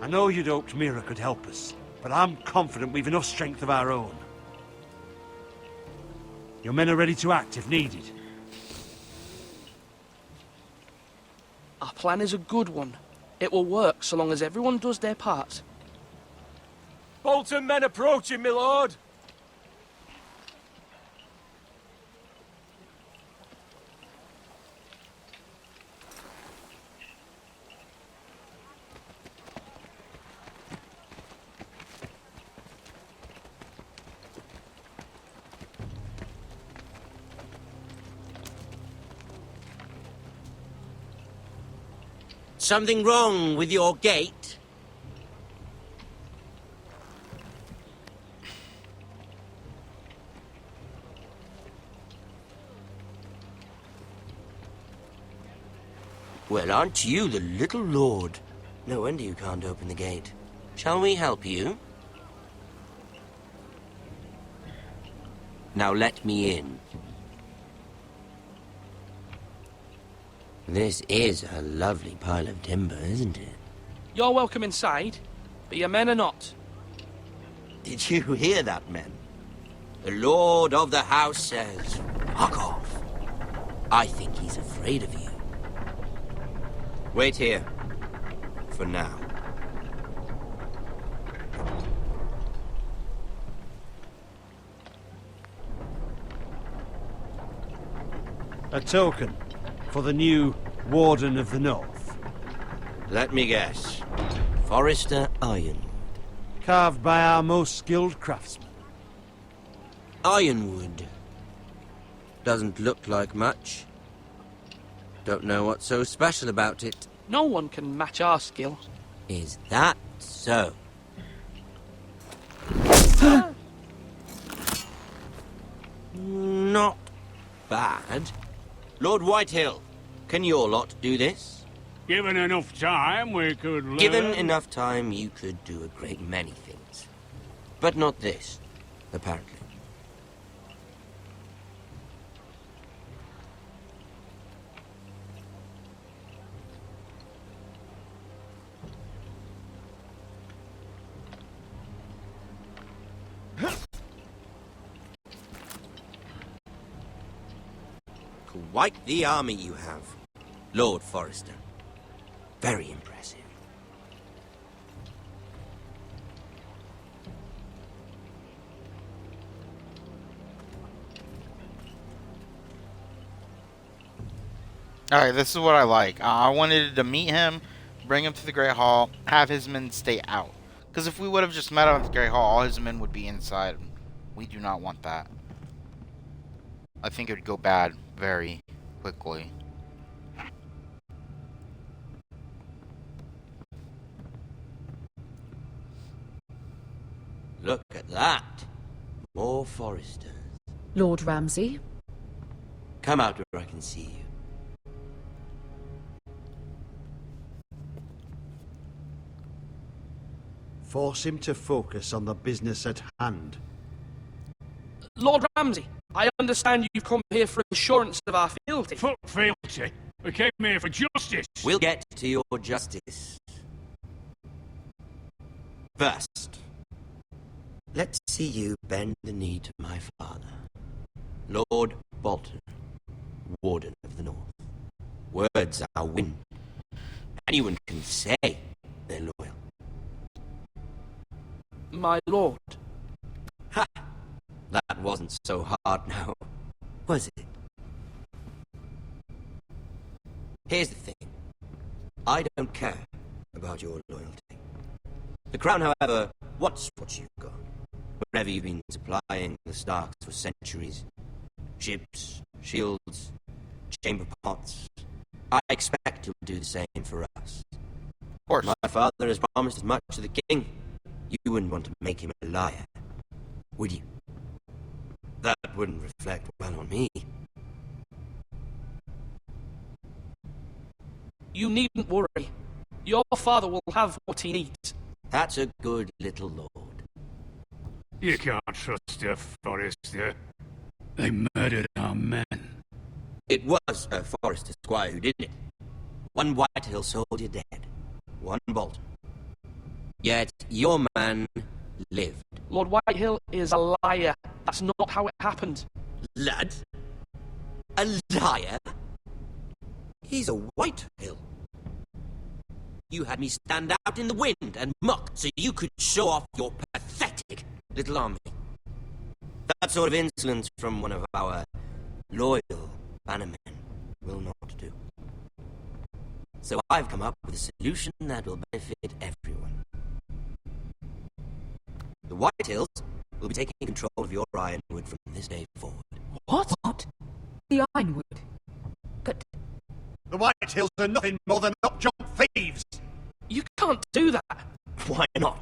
I know you'd hoped Mira could help us, but I'm confident we've enough strength of our own. Your men are ready to act if needed. Our plan is a good one. It will work so long as everyone does their part. Bolton men approaching, my lord! Something wrong with your gate? Well, aren't you the little lord? No wonder you can't open the gate. Shall we help you? Now let me in. This is a lovely pile of timber, isn't it? You're welcome inside, but your men are not. Did you hear that, men? The lord of the house says, fuck off. I think he's afraid of you. Wait here. For now. A token for the new Warden of the North. Let me guess. Forrester Ironwood. Carved by our most skilled craftsmen. Ironwood. Doesn't look like much. Don't know what's so special about it. No one can match our skill. Is that so? Not bad. Lord Whitehill, can your lot do this? Given enough time, we could learn. Given enough time, you could do a great many things. But not this, apparently. Quite the army you have, Lord Forrester. Very impressive. Alright, this is what I like. I wanted to meet him, bring him to the Great Hall, have his men stay out. Because if we would have just met him at the Great Hall, all his men would be inside. We do not want that. I think it would go bad very quickly. Look at that. More Forresters. Lord Ramsay? Come out where I can see you. Force him to focus on the business at hand. Lord Ramsay, I understand you've come here for assurance of our fealty. Fuck fealty. We came here for justice. We'll get to your justice. First, let's see you bend the knee to my father, Lord Bolton, Warden of the North. Words are wind. Anyone can say they're loyal. My lord. Ha! That wasn't so hard now, was it? Here's the thing. I don't care about your loyalty. The Crown, however, wants what you've got. Wherever you've been supplying the Starks for centuries. Ships, shields, chamber pots. I expect you'll do the same for us. Of course. My father has promised as much to the king. You wouldn't want to make him a liar, would you? That wouldn't reflect well on me. You needn't worry. Your father will have what he needs. That's a good little lord. You can't trust a Forrester. They murdered our men. It was a Forrester squire who did it. One Whitehill soldier dead. One Bolton. Yet your man lived. Lord Whitehill is a liar. That's not how it happened. Lad? A liar? He's a Whitehill. You had me stand out in the wind and mock so you could show off your pathetic little army. That sort of insolence from one of our loyal bannermen will not do. So I've come up with a solution that will benefit everyone. The Whitehills will be taking control of your ironwood from this day forward. What? The ironwood? But... The Whitehills are nothing more than up-jump thieves! You can't do that! Why not?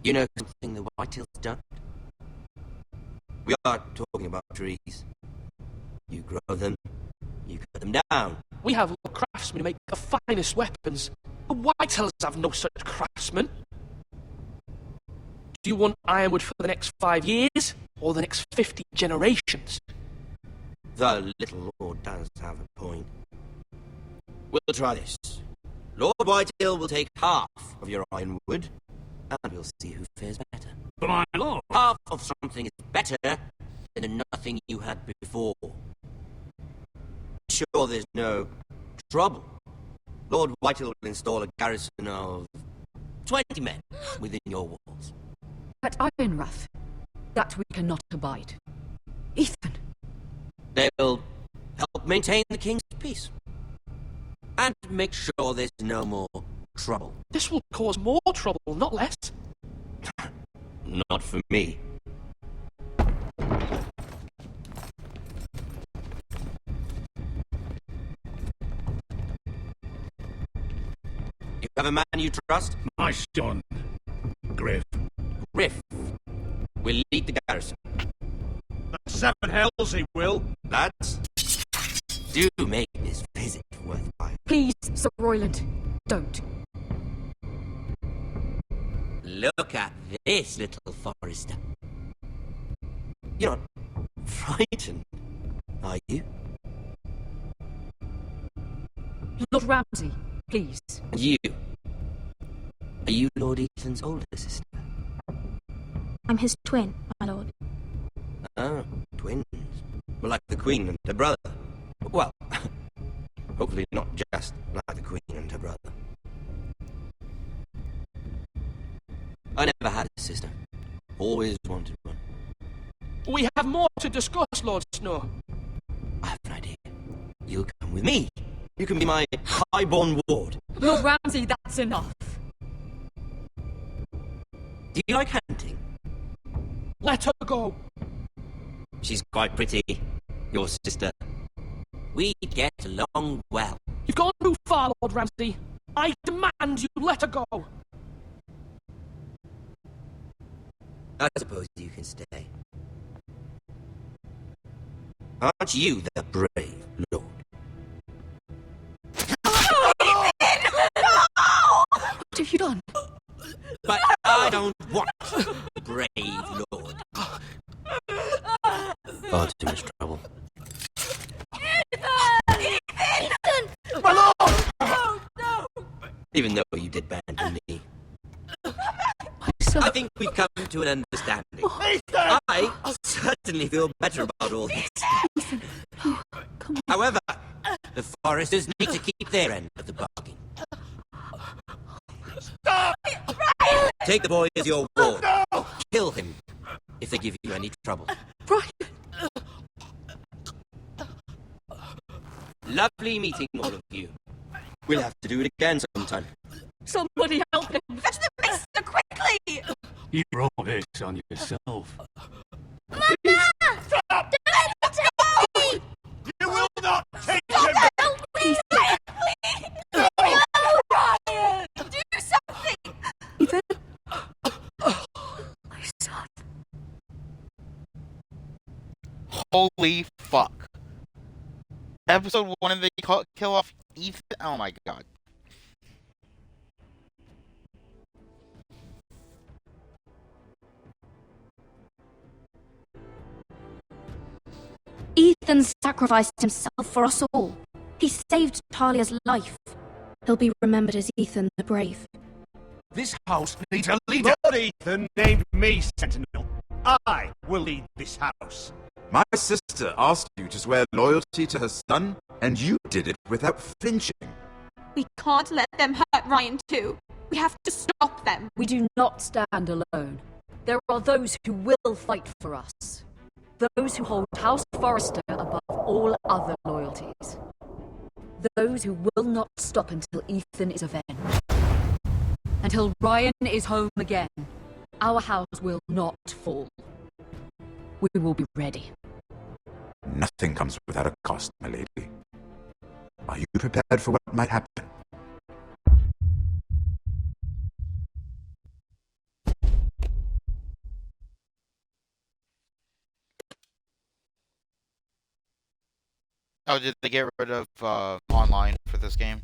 You know something the Whitehills don't? We are talking about trees. You grow them, you cut them down. We have craftsmen who make the finest weapons. The Whitehills have no such craftsmen. Do you want ironwood for the next 5 years, or the next 50 generations? The little lord does have a point. We'll try this. Lord Whitehill will take half of your ironwood, and we'll see who fares better. But my lord... Half of something is better than nothing you had before. Sure there's no trouble. Lord Whitehill will install a garrison of 20 men within your walls. At Ironrath, that we cannot abide. Ethan. They'll help maintain the king's peace. And make sure there's no more trouble. This will cause more trouble, not less. Not for me. You have a man you trust? My son, Griff. Griff will lead the garrison. The 7 hells he will. Lads, do make this visit worthwhile. Please, Sir Royland, don't. Look at this, little Forrester. You're not frightened, are you? Lord Ramsay, please. And you? Are you Lord Ethan's older sister? I'm his twin, my lord. Oh, twins. Like the Queen and her brother. Well, hopefully not just like the Queen and her brother. I never had a sister. Always wanted one. We have more to discuss, Lord Snow. I have an idea. You'll come with me. You can be my highborn ward. Lord Ramsay, that's enough. Do you like hunting? Let her go. She's quite pretty. Your sister. We get along well. You've gone too far, Lord Ramsay. I demand you let her go. I suppose you can stay. Aren't you the brave lord? What have you done? But I don't want brave lord. Far too much trouble. Ethan! My lord! Oh, no! Even though you did abandon me. I think we've come to an understanding. I certainly feel better about all this. However, the foresters need to keep their end of the bargain. Stop! Take the boy as your ward. No! Kill him if they give you any trouble. Lovely meeting all of you. We'll have to do it again sometime. Somebody help him! Fetch the maester quickly! You brought this on yourself. Stop! Don't take me! You will not take him! No, please! Please! No! Ryan! Do something! Ethan? My son. Holy fuck. Episode 1 and they kill off Ethan. Oh my god. Ethan sacrificed himself for us all. He saved Talia's life. He'll be remembered as Ethan the Brave. This house needs a leader. Lord Ethan named me Sentinel. I will lead this house. My sister asked you to swear loyalty to her son, and you did it without flinching. We can't let them hurt Ryan too. We have to stop them. We do not stand alone. There are those who will fight for us. Those who hold House Forrester above all other loyalties. Those who will not stop until Ethan is avenged. Until Ryan is home again. Our house will not fall. We will be ready. Nothing comes without a cost, my lady. Are you prepared for what might happen? Oh, did they get rid of online for this game?